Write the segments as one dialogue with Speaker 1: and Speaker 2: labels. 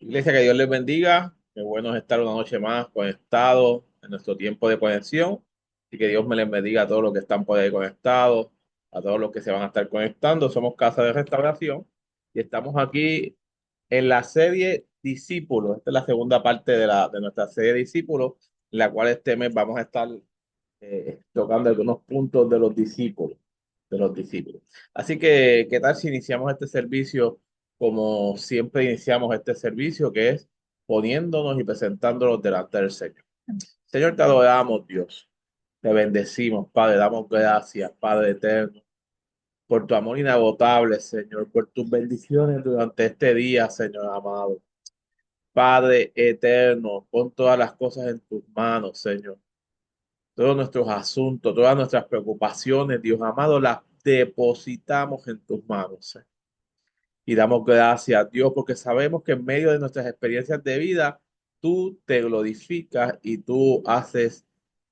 Speaker 1: Iglesia, que Dios les bendiga. Qué bueno es estar una noche más conectados en nuestro tiempo de conexión. Y que Dios me les bendiga a todos los que están por ahí conectados, a todos los que se van a estar conectando. Somos Casa de Restauración y estamos aquí en la serie Discípulos. Esta es la segunda parte de nuestra serie Discípulos, en la cual este mes vamos a estar tocando algunos puntos de los discípulos. Así que, ¿qué tal si iniciamos este servicio como siempre iniciamos este servicio, que es poniéndonos y presentándonos delante del Señor? Señor, te adoramos, Dios. Te bendecimos, Padre. Damos gracias, Padre eterno, por tu amor inagotable, Señor, por tus bendiciones durante este día, Señor amado. Padre eterno, pon todas las cosas en tus manos, Señor. Todos nuestros asuntos, todas nuestras preocupaciones, Dios amado, las depositamos en tus manos, Señor. Y damos gracias, Dios, porque sabemos que en medio de nuestras experiencias de vida, tú te glorificas y tú haces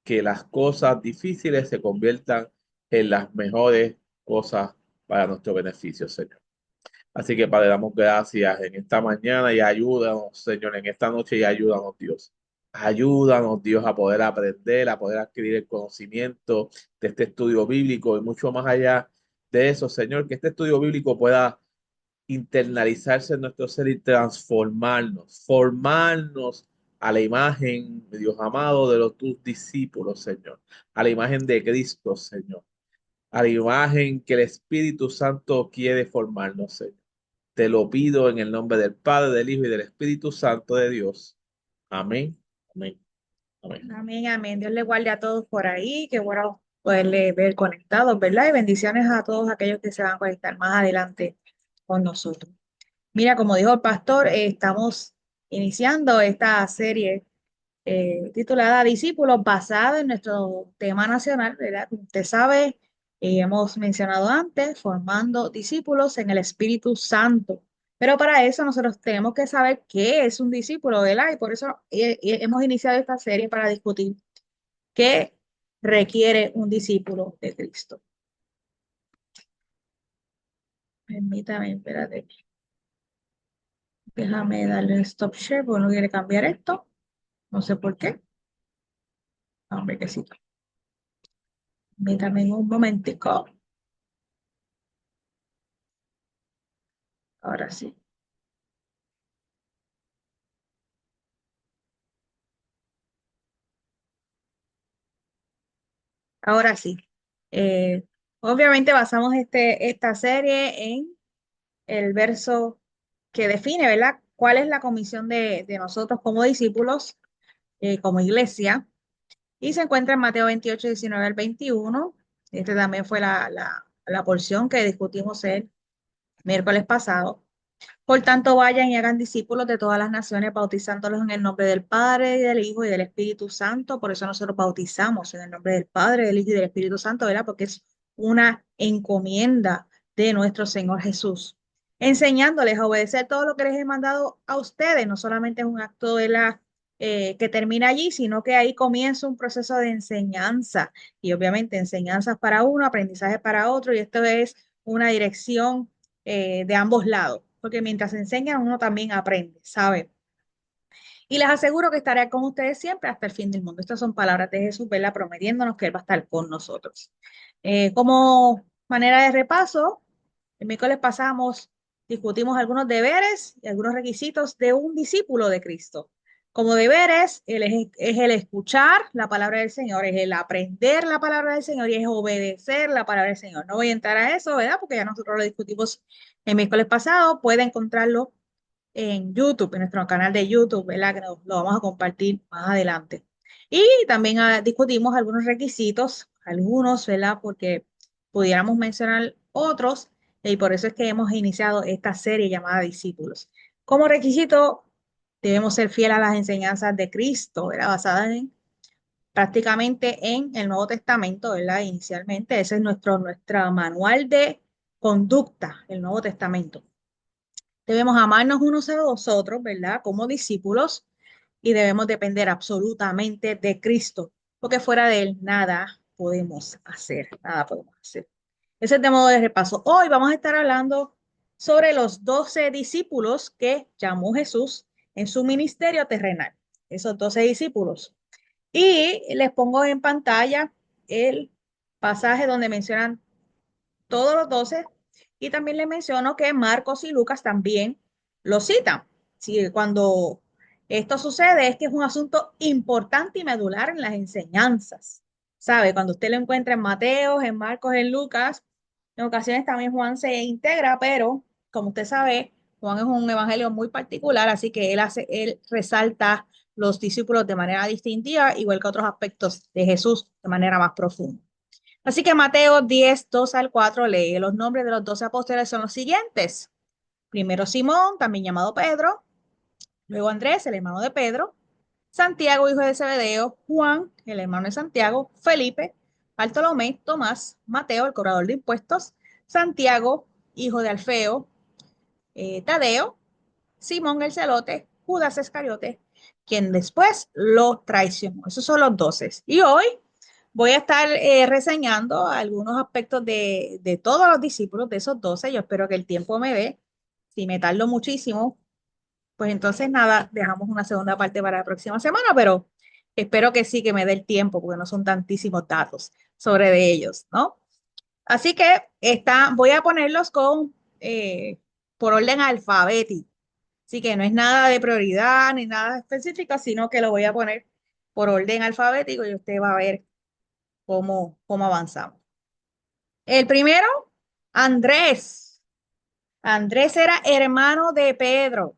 Speaker 1: que las cosas difíciles se conviertan en las mejores cosas para nuestro beneficio, Señor. Así que, Padre, damos gracias en esta mañana y ayúdanos, Señor, en esta noche y ayúdanos, Dios. Ayúdanos, Dios, a poder aprender, a poder adquirir el conocimiento de este estudio bíblico y mucho más allá de eso, Señor, que este estudio bíblico pueda internalizarse en nuestro ser y transformarnos, formarnos a la imagen, Dios amado, de los tus discípulos, Señor, a la imagen de Cristo, Señor, a la imagen que el Espíritu Santo quiere formarnos, Señor. Te lo pido en el nombre del Padre, del Hijo y del Espíritu Santo de Dios. Amén. Amén. Amén.
Speaker 2: Amén, amén. Dios le guarde a todos por ahí. Qué bueno poderle ver conectados, ¿verdad? Y bendiciones a todos aquellos que se van a conectar más adelante con nosotros. Mira, como dijo el pastor, estamos iniciando esta serie titulada Discípulos, basada en nuestro tema nacional, ¿verdad? Como usted sabe, hemos mencionado antes, formando discípulos en el Espíritu Santo. Pero para eso nosotros tenemos que saber qué es un discípulo, ¿verdad? Y por eso hemos iniciado esta serie para discutir qué requiere un discípulo de Cristo. Permítame, espérate, déjame darle stop share porque no quiere cambiar esto. No sé por qué. Hombre, que sí. Permítame un momentico. Ahora sí. Ahora sí. Eh, Obviamente basamos esta serie en el verso que define, ¿verdad? ¿Cuál es la comisión de nosotros como discípulos, como iglesia? Y se encuentra en Mateo 28, 19 al 21. Este también fue la porción que discutimos el miércoles pasado. Por tanto, vayan y hagan discípulos de todas las naciones, bautizándolos en el nombre del Padre, y del Hijo, y del Espíritu Santo. Por eso nosotros bautizamos en el nombre del Padre, del Hijo y del Espíritu Santo, ¿verdad? Porque es una encomienda de nuestro Señor Jesús. Enseñándoles a obedecer todo lo que les he mandado a ustedes. No solamente es un acto de que termina allí, sino que ahí comienza un proceso de enseñanza. Y obviamente enseñanzas para uno, aprendizaje para otro, y esto es una dirección de ambos lados, porque mientras enseñan uno también aprende, ¿sabe? Y les aseguro que estaré con ustedes siempre hasta el fin del mundo. Estas son palabras de Jesús, ¿verdad? Prometiéndonos que Él va a estar con nosotros. Como manera de repaso, el miércoles pasamos, discutimos algunos deberes y algunos requisitos de un discípulo de Cristo. Como deberes, es el escuchar la palabra del Señor, es el aprender la palabra del Señor y es obedecer la palabra del Señor. No voy a entrar a eso, ¿verdad? Porque ya nosotros lo discutimos el miércoles pasado. Puede encontrarlo en YouTube, en nuestro canal de YouTube, ¿verdad? Que lo vamos a compartir más adelante. Y también discutimos algunos requisitos, algunos, ¿verdad? Porque pudiéramos mencionar otros, y por eso es que hemos iniciado esta serie llamada Discípulos. Como requisito, debemos ser fieles a las enseñanzas de Cristo, ¿verdad? Basadas prácticamente en el Nuevo Testamento, ¿verdad? Inicialmente, ese es nuestro manual de conducta, el Nuevo Testamento. Debemos amarnos unos a los otros, ¿verdad? Como discípulos y debemos depender absolutamente de Cristo, porque fuera de Él nada podemos hacer, nada podemos hacer. Ese es de modo de repaso. Hoy vamos a estar hablando sobre los 12 discípulos que llamó Jesús en su ministerio terrenal, esos 12 discípulos. Y les pongo en pantalla el pasaje donde mencionan todos los 12 y también les menciono que Marcos y Lucas también lo citan. Sí, cuando esto sucede es que es un asunto importante y medular en las enseñanzas. ¿Sabe? Cuando usted lo encuentra en Mateo, en Marcos, en Lucas, en ocasiones también Juan se integra, pero como usted sabe, Juan es un evangelio muy particular, así que él resalta los discípulos de manera distintiva, igual que otros aspectos de Jesús de manera más profunda. Así que Mateo 10 2 al 4 lee, los nombres de los 12 apóstoles son los siguientes. Primero Simón, también llamado Pedro, luego Andrés, el hermano de Pedro, Santiago, hijo de Zebedeo, Juan, el hermano de Santiago, Felipe, Bartolomé, Tomás, Mateo, el cobrador de impuestos, Santiago, hijo de Alfeo, Tadeo, Simón el celote, Judas Iscariote, quien después lo traicionó. Esos son los 12. Y hoy voy a estar reseñando algunos aspectos de todos los discípulos de esos 12. Yo espero que el tiempo me dé. Si me tardo muchísimo, pues entonces nada, dejamos una segunda parte para la próxima semana, pero espero que sí, que me dé el tiempo, porque no son tantísimos datos sobre de ellos, ¿no? Así que voy a ponerlos por orden alfabético. Así que no es nada de prioridad ni nada específico, sino que lo voy a poner por orden alfabético y usted va a ver cómo avanzamos. El primero, Andrés. Andrés era hermano de Pedro,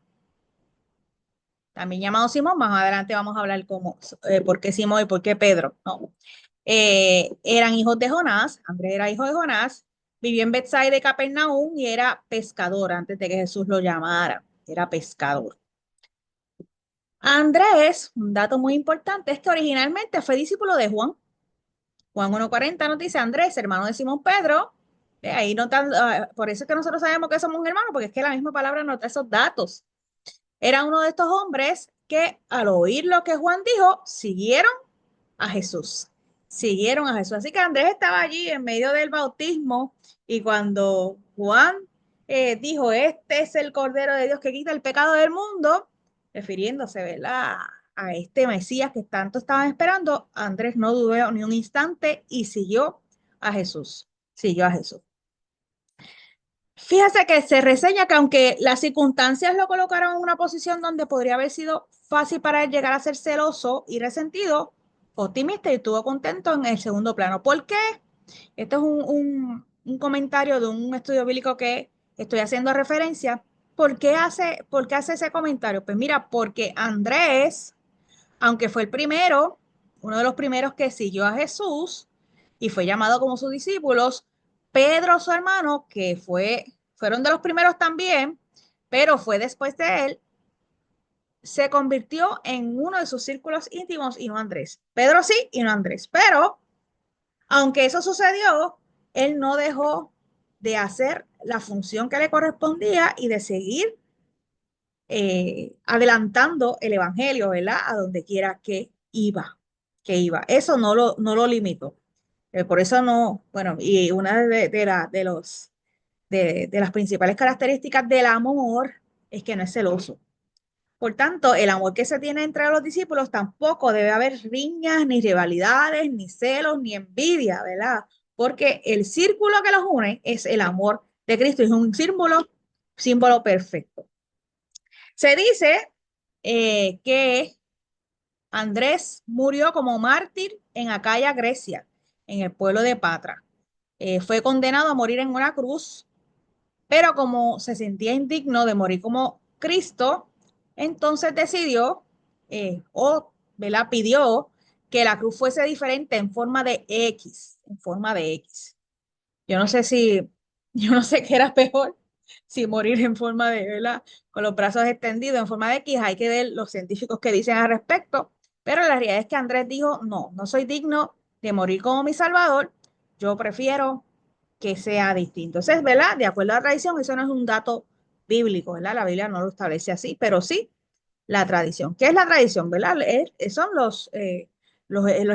Speaker 2: también llamado Simón. Más adelante vamos a hablar por qué Simón y por qué Pedro, ¿no? Eran hijos de Jonás. Andrés era hijo de Jonás, vivió en Betsaida de Capernaum y era pescador antes de que Jesús lo llamara. Era pescador. Andrés, un dato muy importante, es que originalmente fue discípulo de Juan. Juan 1:40 nos dice Andrés, hermano de Simón Pedro. Ahí por eso es que nosotros sabemos que somos hermanos, porque es que la misma palabra nos da esos datos. Era uno de estos hombres que al oír lo que Juan dijo, siguieron a Jesús. Siguieron a Jesús. Así que Andrés estaba allí en medio del bautismo y cuando Juan dijo, este es el Cordero de Dios que quita el pecado del mundo, refiriéndose, ¿verdad?, a este Mesías que tanto estaban esperando, Andrés no dudó ni un instante y siguió a Jesús. Siguió a Jesús. Fíjese que se reseña que aunque las circunstancias lo colocaron en una posición donde podría haber sido fácil para él llegar a ser celoso y resentido, optimista y estuvo contento en el segundo plano. ¿Por qué? Esto es un comentario de un estudio bíblico que estoy haciendo referencia. ¿Por qué hace ese comentario? Pues mira, porque Andrés, aunque fue el primero, uno de los primeros que siguió a Jesús y fue llamado como sus discípulos, Pedro, su hermano, fueron de los primeros también, pero fue después de él, se convirtió en uno de sus círculos íntimos y no Andrés. Pedro sí y no Andrés, pero aunque eso sucedió, él no dejó de hacer la función que le correspondía y de seguir adelantando el evangelio, ¿verdad? A donde quiera que iba. Eso no lo limitó. Por eso no, bueno, y una de las principales características del amor es que no es celoso. Por tanto, el amor que se tiene entre los discípulos tampoco debe haber riñas, ni rivalidades, ni celos, ni envidia, ¿verdad? Porque el círculo que los une es el amor de Cristo, es un símbolo perfecto. Se dice que Andrés murió como mártir en Acaya, Grecia, en el pueblo de Patra. Fue condenado a morir en una cruz, pero como se sentía indigno de morir como Cristo, entonces decidió ¿verdad?, pidió que la cruz fuese diferente en forma de X, en forma de X. Yo no sé yo no sé qué era peor, si morir en forma de, ¿verdad?, con los brazos extendidos en forma de X, hay que ver los científicos que dicen al respecto, pero la realidad es que Andrés dijo, no, no soy digno de morir como mi Salvador, yo prefiero que sea distinto. Entonces, ¿verdad? De acuerdo a la tradición, eso no es un dato bíblico, ¿verdad? La Biblia no lo establece así, pero sí la tradición. ¿Qué es la tradición, verdad? Son los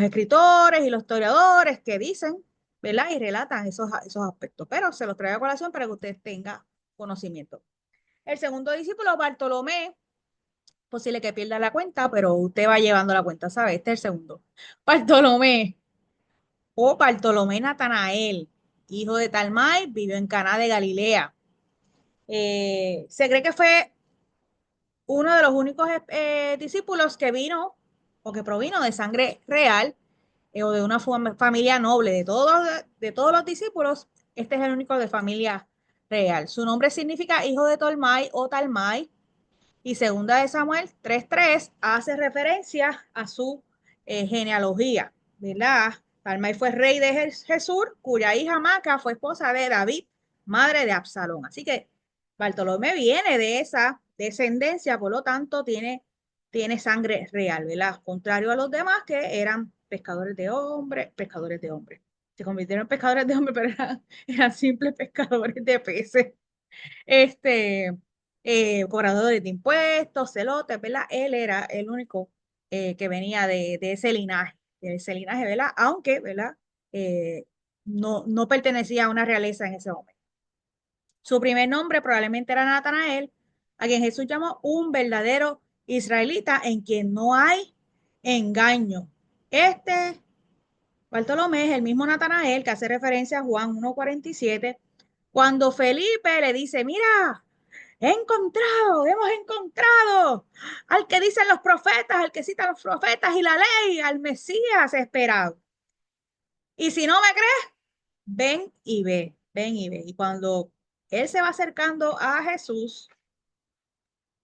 Speaker 2: escritores y los historiadores que dicen, ¿verdad? Y relatan esos aspectos, pero se los traigo a colación para que usted tenga conocimiento. El segundo discípulo, Bartolomé, posible que pierda la cuenta, pero usted va llevando la cuenta, ¿sabe? Este es el segundo. Bartolomé o Bartolomé Natanael, hijo de Talmai, vivió en Caná de Galilea. Se cree que fue uno de los únicos discípulos que vino o que provino de sangre real o de una familia noble. De todos los discípulos, este es el único de familia real. Su nombre significa hijo de Tolmai o Talmai, y segunda de Samuel 3:3 hace referencia a su genealogía, ¿verdad? Talmai fue rey de Jesús, cuya hija Maca fue esposa de David, madre de Absalón. Así que Bartolomé viene de esa descendencia, por lo tanto tiene sangre real, ¿verdad? Contrario a los demás que eran pescadores de hombres. Se convirtieron en pescadores de hombres, pero eran simples pescadores de peces. Este, cobradores de impuestos, celotes, ¿verdad? Él era el único que venía de ese linaje, ¿verdad? Aunque, ¿verdad? No pertenecía a una realeza en ese momento. Su primer nombre probablemente era Natanael, a quien Jesús llamó un verdadero israelita en quien no hay engaño. Este Bartolomé es el mismo Natanael que hace referencia a Juan 1:47, cuando Felipe le dice, mira, hemos encontrado al que dicen los profetas, al que citan los profetas y la ley, al Mesías esperado. Y si no me crees, ven y ve, ven y ve. Y cuando él se va acercando a Jesús,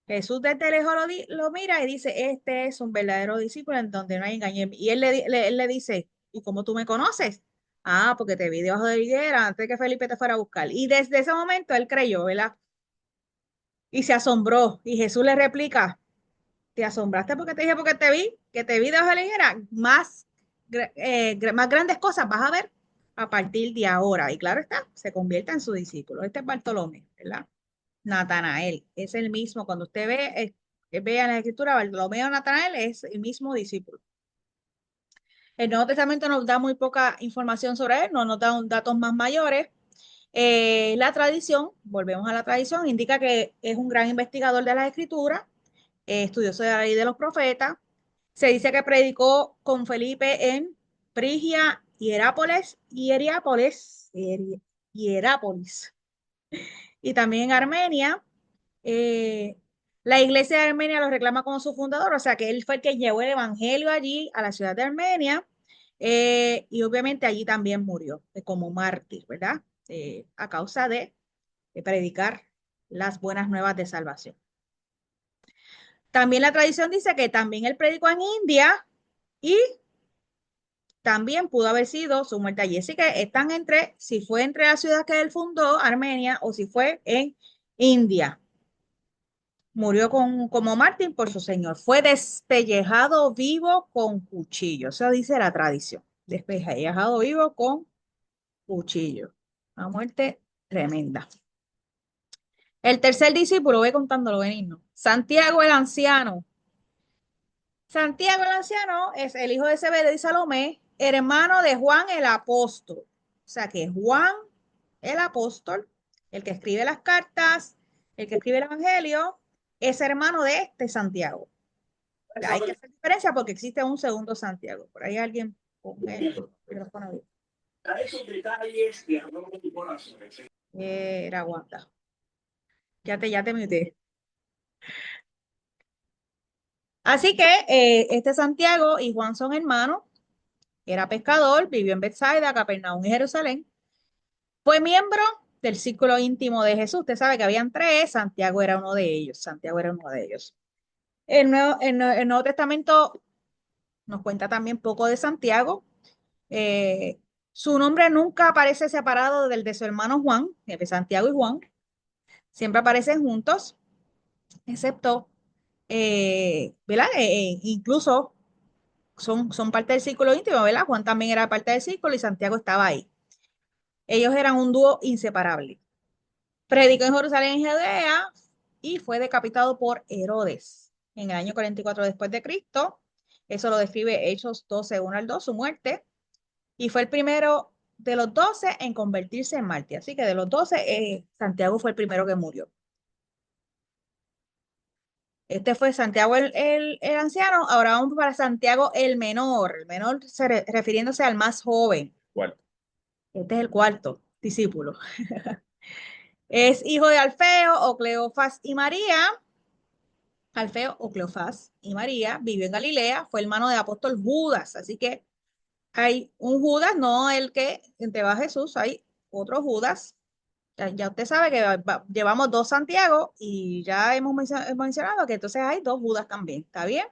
Speaker 2: Jesús desde lejos lo mira y dice, este es un verdadero discípulo en donde no hay engaño. Y él le dice, ¿y cómo tú me conoces? Ah, porque te vi debajo de la higuera antes de que Felipe te fuera a buscar. Y desde ese momento él creyó, ¿verdad? Y se asombró. Y Jesús le replica, ¿te asombraste porque te dije, porque que te vi debajo de la higuera? Más grandes cosas vas a ver a partir de ahora. Y claro está, se convierte en su discípulo. Este es Bartolomé, ¿verdad? Natanael, es el mismo. Cuando usted vea en la escritura, Bartolomé o Natanael es el mismo discípulo. El Nuevo Testamento nos da muy poca información sobre él, no nos da datos más mayores. La tradición, volvemos a la tradición, indica que es un gran investigador de las escrituras, estudioso de la ley de los profetas. Se dice que predicó con Felipe en Frigia, Hierápolis, y también en Armenia. Eh, la iglesia de Armenia lo reclama como su fundador, o sea que él fue el que llevó el evangelio allí a la ciudad de Armenia, y obviamente allí también murió como mártir, ¿verdad? A causa de predicar las buenas nuevas de salvación. También la tradición dice que también él predicó en India y también pudo haber sido su muerte allí. Así que están si fue entre la ciudad que él fundó, Armenia, o si fue en India. Murió como mártir por su señor. Fue despellejado vivo con cuchillo. Eso dice la tradición. Despellejado vivo con cuchillo. Una muerte tremenda. El tercer discípulo, voy contándolo, benigno. Santiago el anciano. Santiago el anciano es el hijo de Zebedeo y Salomé, hermano de Juan el apóstol. O sea que Juan el apóstol, el que escribe las cartas, el que escribe el evangelio, es hermano de este Santiago. Hay que hacer diferencia porque existe un segundo Santiago. Por ahí alguien con el micrófono abierto. A esos detalles de amor de tu corazón. Era Wanda. Ya te muteé. Así que este Santiago y Juan son hermanos. Era pescador, vivió en Bethsaida, Capernaum y Jerusalén. Fue miembro del círculo íntimo de Jesús. Usted sabe que habían tres, Santiago era uno de ellos. Santiago era uno de ellos. El Nuevo Testamento nos cuenta también poco de Santiago. Su nombre nunca aparece separado del de su hermano Juan, de Santiago y Juan. Siempre aparecen juntos, excepto, ¿verdad? Incluso son parte del círculo íntimo, ¿verdad? Juan también era parte del círculo y Santiago estaba ahí. Ellos eran un dúo inseparable. Predicó en Jerusalén, en Judea, y fue decapitado por Herodes en el año 44 después de Cristo. Eso lo describe Hechos 12:1-2, su muerte. Y fue el primero de los 12 en convertirse en mártir. Así que de los 12, Santiago fue el primero que murió. Este fue Santiago el anciano, ahora vamos para Santiago el menor refiriéndose al más joven.
Speaker 1: Cuarto.
Speaker 2: Este es el cuarto discípulo. Es hijo de Alfeo o Cleofas y María. Alfeo o Cleofás y María vivió en Galilea, fue hermano del apóstol Judas, así que hay un Judas, no el que entregó a Jesús, hay otro Judas. Ya usted sabe que llevamos dos Santiago y ya hemos mencionado que entonces hay dos Judas también, ¿está bien?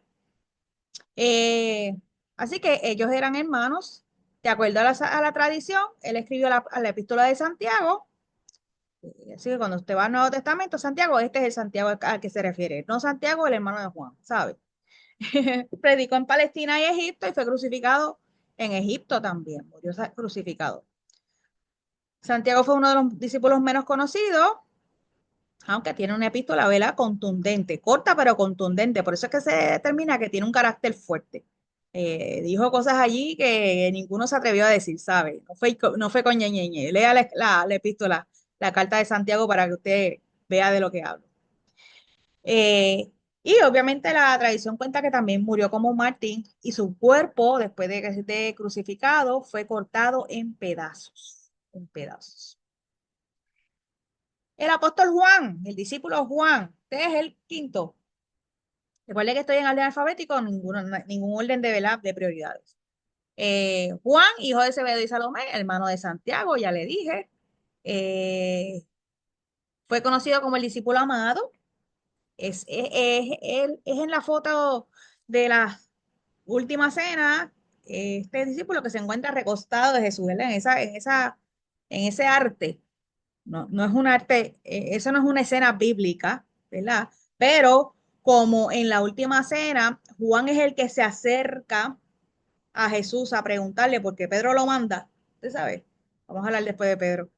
Speaker 2: Eh, Así que ellos eran hermanos, de acuerdo a la tradición, él escribió a la epístola de Santiago. Así que cuando usted va al Nuevo Testamento, Santiago, este es el Santiago al que se refiere, no Santiago, el hermano de Juan, ¿sabe? Predicó en Palestina y Egipto y fue crucificado en Egipto también, murió crucificado. Santiago fue uno de los discípulos menos conocidos, aunque tiene una epístola, vela contundente, corta pero contundente, por eso es que se determina que tiene un carácter fuerte. Dijo cosas allí que ninguno se atrevió a decir, ¿sabe? No fue con ñeñeñe. Lea la epístola, la carta de Santiago para que usted vea de lo que hablo. Y obviamente la tradición cuenta que también murió como mártir y su cuerpo, después de crucificado, fue cortado en pedazos, en pedazos. El apóstol Juan, el discípulo Juan, este es el quinto. Recuerde que estoy en orden alfabético, ningún orden de prioridades. Juan, hijo de Zebedeo y Salomé, hermano de Santiago, ya le dije. Eh, Fue conocido como el discípulo amado. Es en la foto de la última cena, este discípulo que se encuentra recostado de Jesús, ¿verdad? En ese arte. No es un arte, eso no es una escena bíblica, ¿verdad? Pero como en la última cena, Juan es el que se acerca a Jesús a preguntarle, porque Pedro lo manda, usted sabe, vamos a hablar después de Pedro.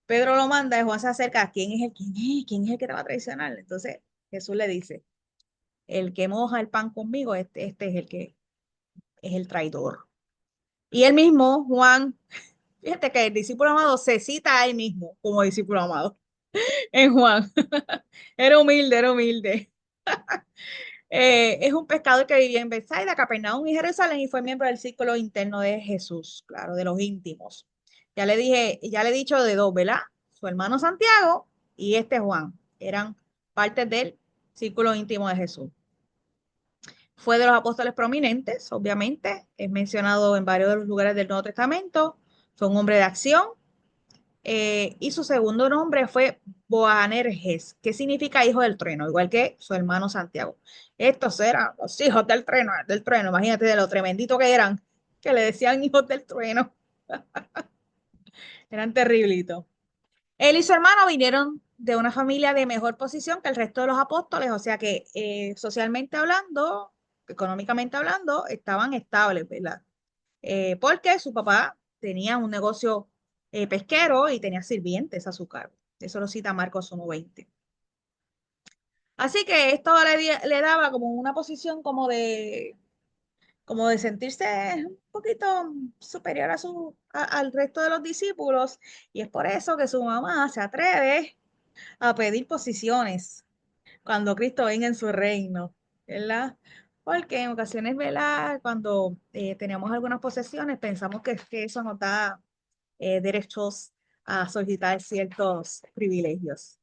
Speaker 2: Pedro lo manda y Juan se acerca, ¿quién es el que te va a traicionar? Entonces Jesús le dice, el que moja el pan conmigo, este es el que es el traidor. Y él mismo, Juan, fíjate que el discípulo amado se cita a él mismo como discípulo amado en Juan. Era humilde, era humilde. Es un pescador que vivía en Bethsaida, Capernaum y Jerusalén y fue miembro del círculo interno de Jesús, claro, de los íntimos. Ya le he dicho de dos, ¿verdad? Su hermano Santiago y este Juan eran parte del círculo íntimo de Jesús. Fue de los apóstoles prominentes, obviamente, es mencionado en varios de los lugares del Nuevo Testamento. Fue un hombre de acción, y su segundo nombre fue Boanerges, que significa hijo del trueno, igual que su hermano Santiago. Estos eran los hijos del trueno, imagínate de lo tremendito que eran, que le decían hijos del trueno, eran terriblitos. Él y su hermano vinieron de una familia de mejor posición que el resto de los apóstoles, o sea que socialmente hablando, económicamente hablando, estaban estables, ¿verdad? Porque su papá tenía un negocio pesquero y tenía sirvientes a su cargo. Eso lo cita Marcos 1:20. Así que esto le daba como una posición como de sentirse un poquito superior al resto de los discípulos. Y es por eso que su mamá se atreve a pedir posiciones cuando Cristo venga en su reino, ¿verdad? Porque en ocasiones, ¿verdad? Cuando teníamos algunas posesiones, pensamos que eso nos da derechos a solicitar ciertos privilegios.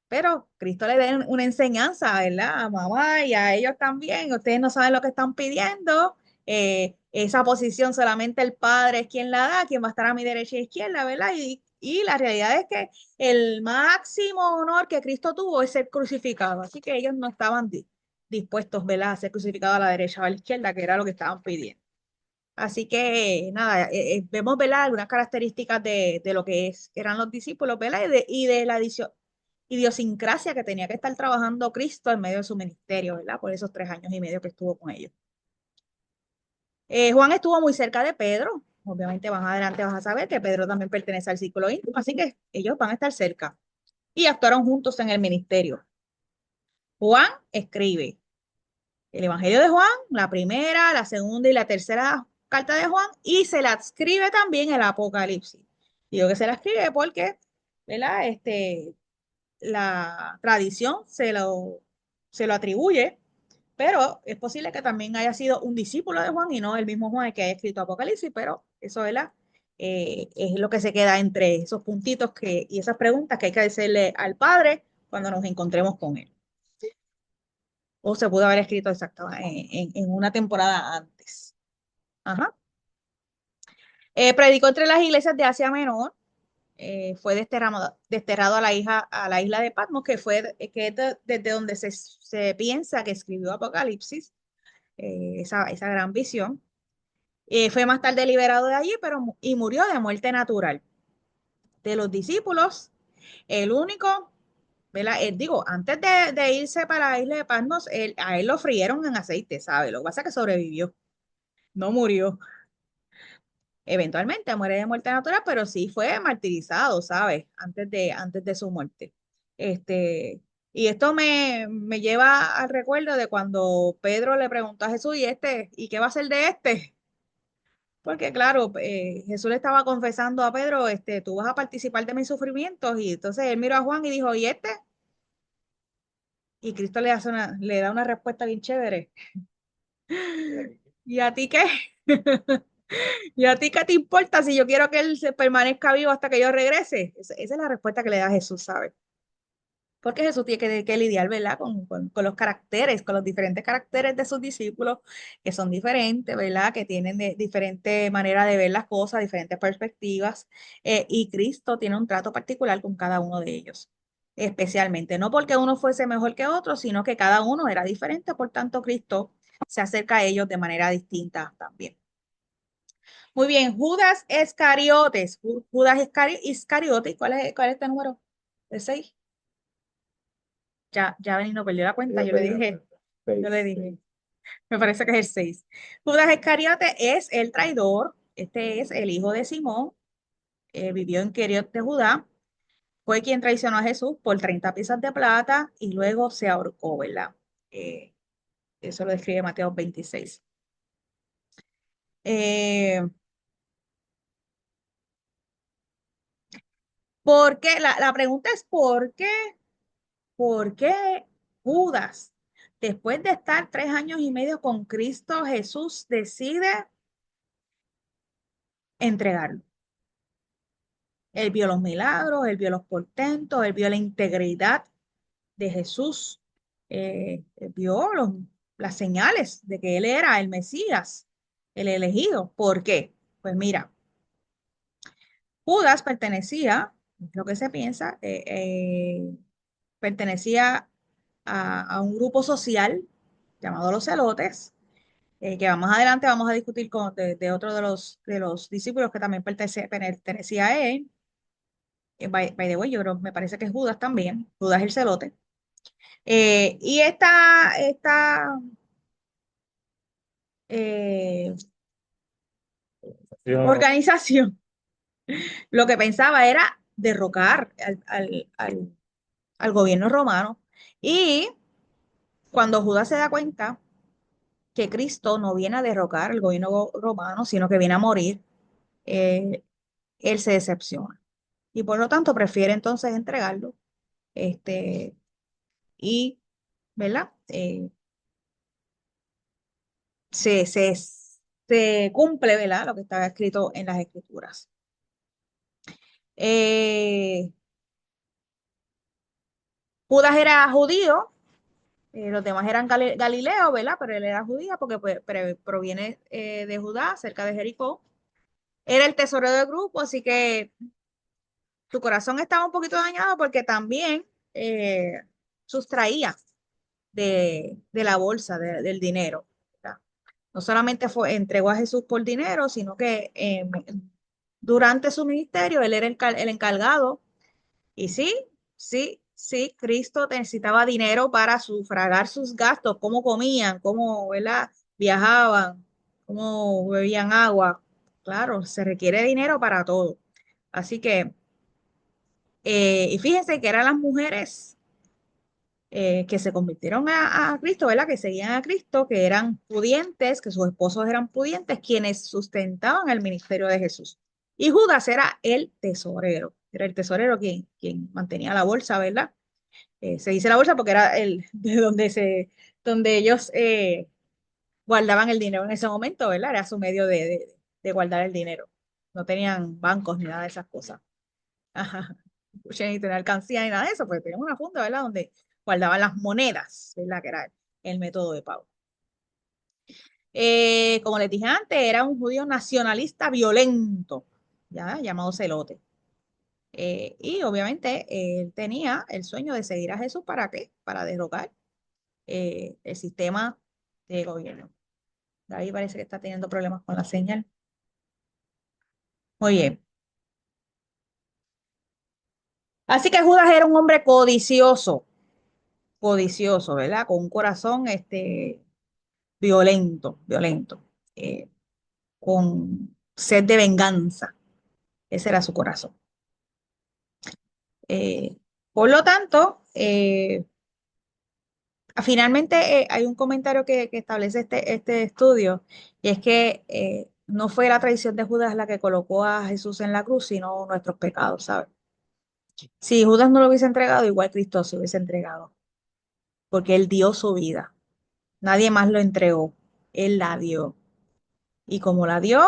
Speaker 2: Pero Cristo le da una enseñanza, ¿verdad? A mamá y a ellos también. Ustedes no saben lo que están pidiendo. Esa posición solamente el Padre es quien la da, quien va a estar a mi derecha y izquierda, ¿verdad? Y la realidad es que el máximo honor que Cristo tuvo es ser crucificado. Así que ellos no estaban dispuestos, ¿verdad? A ser crucificados a la derecha o a la izquierda, que era lo que estaban pidiendo. Así que nada, vemos, ¿verdad? Algunas características de lo que eran los discípulos, ¿verdad? Y de la idiosincrasia que tenía que estar trabajando Cristo en medio de su ministerio, ¿verdad? Por esos 3 años y medio que estuvo con ellos. Juan estuvo muy cerca de Pedro. Obviamente más adelante vas a saber que Pedro también pertenece al círculo íntimo, así que ellos van a estar cerca. Y actuaron juntos en el ministerio. Juan escribe el Evangelio de Juan, la primera, la segunda y la tercera carta de Juan, y se la escribe también el Apocalipsis. Digo que se la escribe porque, ¿verdad? La tradición se lo atribuye pero es posible que también haya sido un discípulo de Juan y no el mismo Juan el que haya escrito Apocalipsis, pero eso, ¿verdad? Es lo que se queda entre esos puntitos y esas preguntas que hay que hacerle al Padre cuando nos encontremos con él. O se pudo haber escrito exactamente en una temporada antes. Ajá. Predicó entre las iglesias de Asia Menor. Fue desterrado a la isla de Patmos, que es desde donde se piensa que escribió Apocalipsis, esa gran visión. Fue más tarde liberado de allí, y murió de muerte natural. De los discípulos, el único, ¿verdad? Digo, antes de irse para la isla de Patmos, a él lo frieron en aceite, ¿sabe? Lo que pasa es que sobrevivió, no murió. Eventualmente muere de muerte natural, pero sí fue martirizado, ¿sabes? Antes de su muerte. Este, y esto me lleva al recuerdo de cuando Pedro le preguntó a Jesús, ¿y qué va a hacer de este? Porque claro, Jesús le estaba confesando a Pedro, tú vas a participar de mis sufrimientos, y entonces él miró a Juan y dijo, ¿y este? Y Cristo le da una respuesta bien chévere. ¿Y a ti qué? ¿Y a ti qué te importa si yo quiero que él se permanezca vivo hasta que yo regrese? Esa es la respuesta que le da Jesús, ¿sabes? Porque Jesús tiene que lidiar, ¿verdad? Con los caracteres, con los diferentes caracteres de sus discípulos, que son diferentes, ¿verdad? Que tienen diferente manera de ver las cosas, diferentes perspectivas. Y Cristo tiene un trato particular con cada uno de ellos, especialmente. No porque uno fuese mejor que otro, sino que cada uno era diferente, por tanto, Cristo se acerca a ellos de manera distinta también. Muy bien, Judas Iscariotes. Iscariote, ¿cuál es este número? ¿El 6? Ya Benigno perdió la cuenta, yo le dije, me parece que es el 6. Judas Iscariote es el traidor, este es el hijo de Simón, vivió en Queriot de Judá, fue quien traicionó a Jesús por 30 piezas de plata y luego se ahorcó, ¿verdad? Eh, Eso lo describe Mateo 26. Eh, ¿Por qué? La pregunta es ¿por qué Judas, después de estar 3 años y medio con Cristo, Jesús decide entregarlo? Él vio los milagros, él vio los portentos, él vio la integridad de Jesús, él vio las señales de que él era el Mesías, el elegido. ¿Por qué? Pues mira, Judas pertenecía, es lo que se piensa, pertenecía a un grupo social llamado los Celotes, que más adelante vamos a discutir de otro de los discípulos que también pertenecía a él. By the way, yo creo, me parece que es Judas también, Judas el Celote. Y esta eh, organización lo que pensaba era derrocar al gobierno romano. Y cuando Judas se da cuenta que Cristo no viene a derrocar el gobierno romano, sino que viene a morir, eh, él se decepciona. Y por lo tanto prefiere entonces entregarlo. Este, y, ¿verdad? Se, se, se cumple, ¿verdad? Lo que está escrito en las escrituras. Eh, Judas era judío, los demás eran Galileo, ¿verdad? Pero él era judío porque pues, proviene de Judá, cerca de Jericó. Era el tesorero del grupo, así que su corazón estaba un poquito dañado porque también sustraía de la bolsa, del dinero, ¿verdad? No solamente entregó a Jesús por dinero, sino que durante su ministerio él era el encargado. Y sí, sí, Cristo necesitaba dinero para sufragar sus gastos, cómo comían, cómo, ¿verdad? Viajaban, cómo bebían agua. Claro, se requiere dinero para todo. Así que, y fíjense que eran las mujeres que se convirtieron a Cristo, ¿verdad? Que seguían a Cristo, que eran pudientes, que sus esposos eran pudientes, quienes sustentaban el ministerio de Jesús. Y Judas era el tesorero quien mantenía la bolsa, ¿verdad? Se dice la bolsa porque era el de donde ellos guardaban el dinero en ese momento, ¿verdad? Era su medio de guardar el dinero. No tenían bancos ni nada de esas cosas. Ajá. Ni tener alcancía ni nada de eso, pues tenían una funda, ¿verdad? Donde guardaban las monedas, ¿verdad? Que era el método de pago. Como les dije antes, era un judío nacionalista violento, ya llamado Celote. Y obviamente él tenía el sueño de seguir a Jesús. ¿Para qué? Para derrocar el sistema de gobierno. David parece que está teniendo problemas con la señal. Oye, así que Judas era un hombre codicioso, ¿verdad? Con un corazón violento, eh, con sed de venganza. Ese era su corazón. Eh, por lo tanto, finalmente hay un comentario que establece este estudio, y es que no fue la traición de Judas la que colocó a Jesús en la cruz, sino nuestros pecados, ¿sabes? Si Judas no lo hubiese entregado, igual Cristo se hubiese entregado, porque él dio su vida. Nadie más lo entregó, él la dio. Y como la dio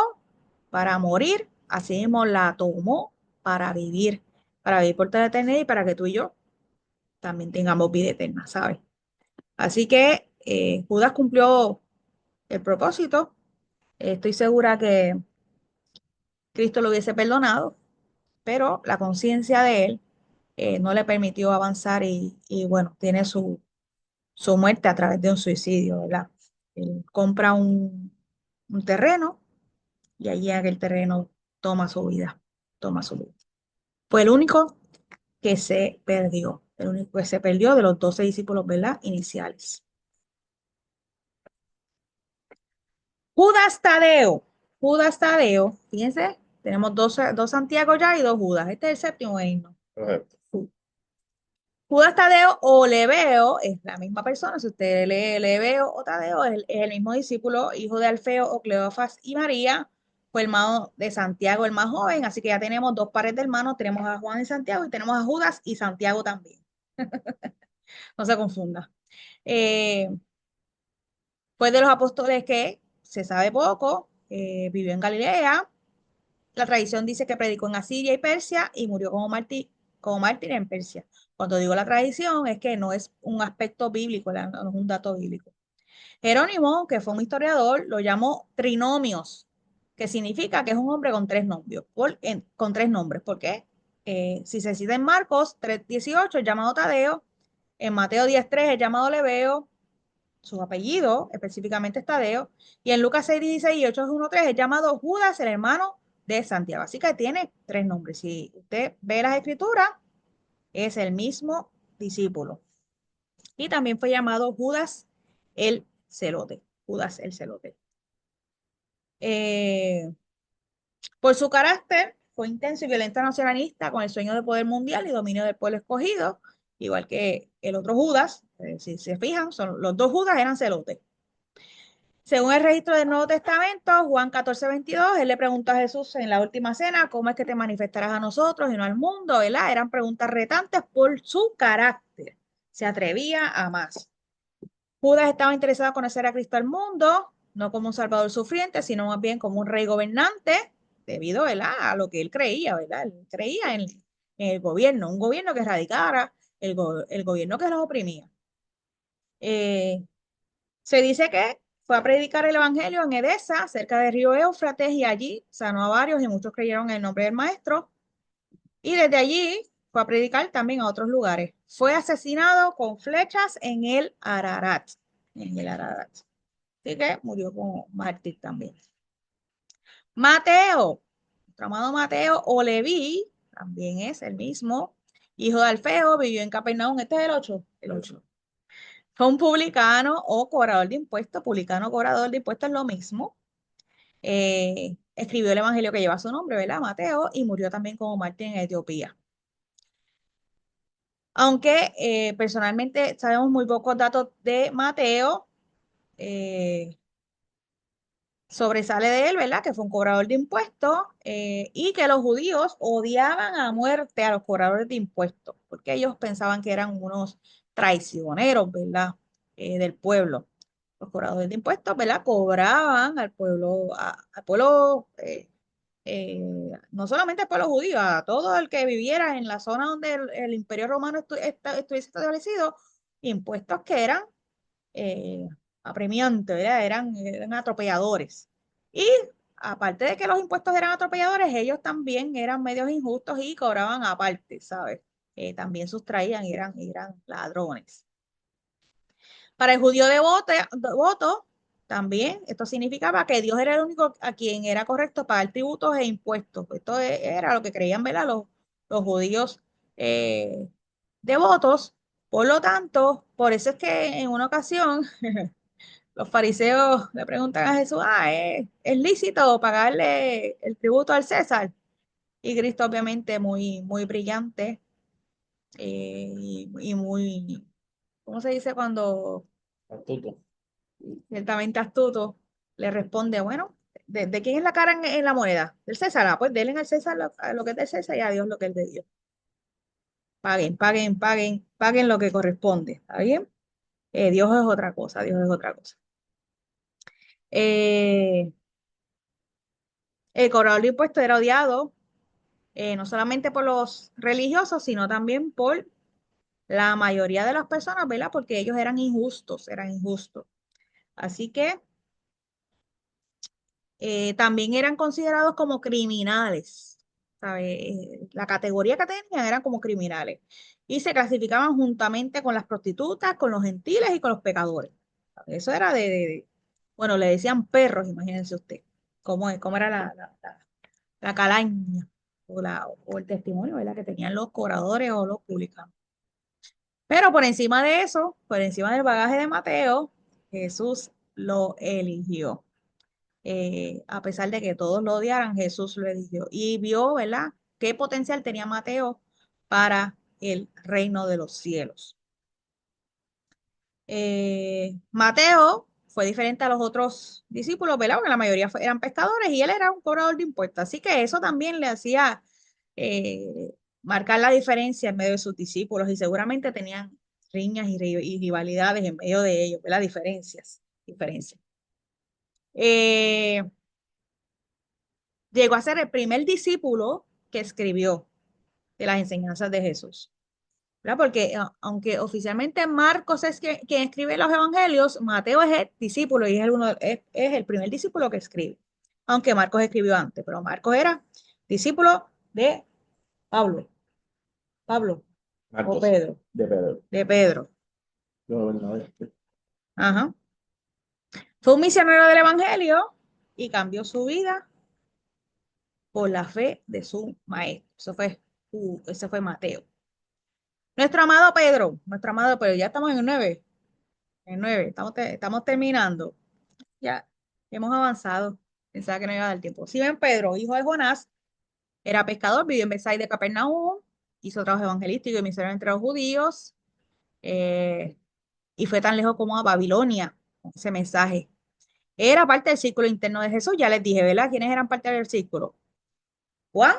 Speaker 2: para morir, así mismo la tomó para vivir por toda la eternidad y para que tú y yo también tengamos vida eterna, ¿sabes? Así que Judas cumplió el propósito. Estoy segura que Cristo lo hubiese perdonado, pero la conciencia de él no le permitió avanzar y bueno, tiene su muerte a través de un suicidio, ¿verdad? Él compra un terreno y allí en aquel terreno toma su vida, toma su vida. Fue el único que se perdió, el único que se perdió de los 12 discípulos, ¿verdad? Iniciales. Judas Tadeo, Judas Tadeo, fíjense, tenemos dos Santiago ya y dos Judas. Este es el séptimo himno.
Speaker 1: Correcto.
Speaker 2: Judas Tadeo o Lebeo es la misma persona. Si usted lee Lebeo o Tadeo, es el mismo discípulo, hijo de Alfeo o Cleofas y María, fue hermano de Santiago, el más joven. Así que ya tenemos dos pares de hermanos. Tenemos a Juan y Santiago y tenemos a Judas y Santiago también. No se confunda. Eh, fue de los apóstoles que se sabe poco, vivió en Galilea. La tradición dice que predicó en Asiria y Persia y murió como mártir en Persia. Cuando digo la tradición es que no es un aspecto bíblico, no es un dato bíblico. Jerónimo, que fue un historiador, lo llamó trinomios, que significa que es un hombre con tres nombres. Con tres nombres. ¿Por qué? Si se cita en Marcos 3:18 es llamado Tadeo, en Mateo 10:3 es llamado Lebeo, su apellido específicamente es Tadeo, y en Lucas 6:16 y 8:1-3 es llamado Judas, el hermano de Santiago. Así que tiene tres nombres. Si usted ve las escrituras, es el mismo discípulo. Y también fue llamado Judas el Celote. Judas el Celote. Eh, por su carácter, fue intenso y violento nacionalista con el sueño de poder mundial y dominio del pueblo escogido, igual que el otro Judas. Si se fijan, los dos Judas eran celotes. Según el registro del Nuevo Testamento, Juan 14:22, él le preguntó a Jesús en la última cena, ¿cómo es que te manifestarás a nosotros y no al mundo? ¿Verdad? Eran preguntas retantes por su carácter. Se atrevía a más. Judas estaba interesado en conocer a Cristo al mundo, no como un salvador sufriente, sino más bien como un rey gobernante, debido, ¿verdad?, a lo que él creía, ¿verdad? Él creía en el gobierno, un gobierno que erradicara el gobierno que los oprimía. Eh, Se dice que fue a predicar el evangelio en Edesa, cerca del río Éufrates, y allí sanó a varios y muchos creyeron en el nombre del maestro. Y desde allí fue a predicar también a otros lugares. Fue asesinado con flechas en el Ararat. En el Ararat. Así que murió como mártir también. Mateo, nuestro amado Mateo o Leví, también es el mismo, hijo de Alfeo, vivió en Capernaum. Este es el 8. El 8. Fue un publicano o cobrador de impuestos. Publicano o cobrador de impuestos es lo mismo. Escribió el evangelio que lleva su nombre, ¿verdad? Mateo, y murió también como mártir en Etiopía. Aunque personalmente sabemos muy pocos datos de Mateo, eh, sobresale de él, ¿verdad? Que fue un cobrador de impuestos y que los judíos odiaban a muerte a los cobradores de impuestos, porque ellos pensaban que eran unos traicioneros, ¿verdad? Del pueblo. Los cobradores de impuestos, ¿verdad? Cobraban al pueblo, al pueblo, no solamente al pueblo judío, a todo el que viviera en la zona donde el Imperio Romano estuviese establecido, impuestos que eran eh, apremiantes, ¿verdad? Eran atropelladores. Y aparte de que los impuestos eran atropelladores, ellos también eran medios injustos y cobraban aparte, ¿sabes? También sustraían y eran ladrones. Para el judío devoto, también esto significaba que Dios era el único a quien era correcto pagar tributos e impuestos. Esto era lo que creían, ¿verdad? Los judíos eh, devotos. Por lo tanto, por eso es que en una ocasión los fariseos le preguntan a Jesús, ¿es lícito pagarle el tributo al César? Y Cristo obviamente muy brillante y muy, ¿cómo se dice cuando
Speaker 1: Astuto.
Speaker 2: ciertamente astuto? Le responde, bueno, ¿de quién es la cara en la moneda? Del César. Pues denle al César a lo que es del César y a Dios lo que es de Dios. Paguen lo que corresponde. ¿Está bien? Dios es otra cosa, Dios es otra cosa. Eh, el cobrador de impuestos era odiado no solamente por los religiosos, sino también por la mayoría de las personas, ¿verdad? Porque ellos eran injustos, eran injustos. Así que también eran considerados como criminales, ¿sabe? La categoría que tenían eran como criminales y se clasificaban juntamente con las prostitutas, con los gentiles y con los pecadores. Eso era bueno, le decían perros, imagínense usted, cómo era la calaña o el testimonio, ¿verdad? Que tenían los cobradores o los publicanos. Pero por encima de eso, por encima del bagaje de Mateo, Jesús lo eligió. A pesar de que todos lo odiaran, Jesús lo eligió y vio, ¿verdad?, qué potencial tenía Mateo para el reino de los cielos. Mateo fue diferente a los otros discípulos, ¿verdad? Porque la mayoría eran pescadores y él era un cobrador de impuestos. Así que eso también le hacía marcar la diferencia en medio de sus discípulos y seguramente tenían riñas y rivalidades en medio de ellos, ¿verdad? Diferencias. Eh, Llegó a ser el primer discípulo que escribió de las enseñanzas de Jesús. ¿Verdad? Porque aunque oficialmente Marcos es quien escribe los evangelios, Mateo es el discípulo y es el primer discípulo que escribe. Aunque Marcos escribió antes, pero Marcos era discípulo de Pablo, Pablo o
Speaker 1: Marcos,
Speaker 2: Pedro,
Speaker 1: de Pedro.
Speaker 2: de Pedro.
Speaker 1: No, no,
Speaker 2: Ajá. Fue un misionero del evangelio y cambió su vida por la fe de su maestro. Ese fue Mateo. Nuestro amado Pedro, ya estamos en el 9, estamos terminando. Ya hemos avanzado. Pensaba que no iba a dar tiempo. Simón Pedro, hijo de Jonás, era pescador, vivió en Bethsaida de Capernaum, hizo trabajo evangelístico y misionero entre los judíos, eh, y fue tan lejos como a Babilonia, con ese mensaje. Era parte del círculo interno de Jesús, ya les dije, ¿verdad? ¿Quiénes eran parte del círculo? Juan,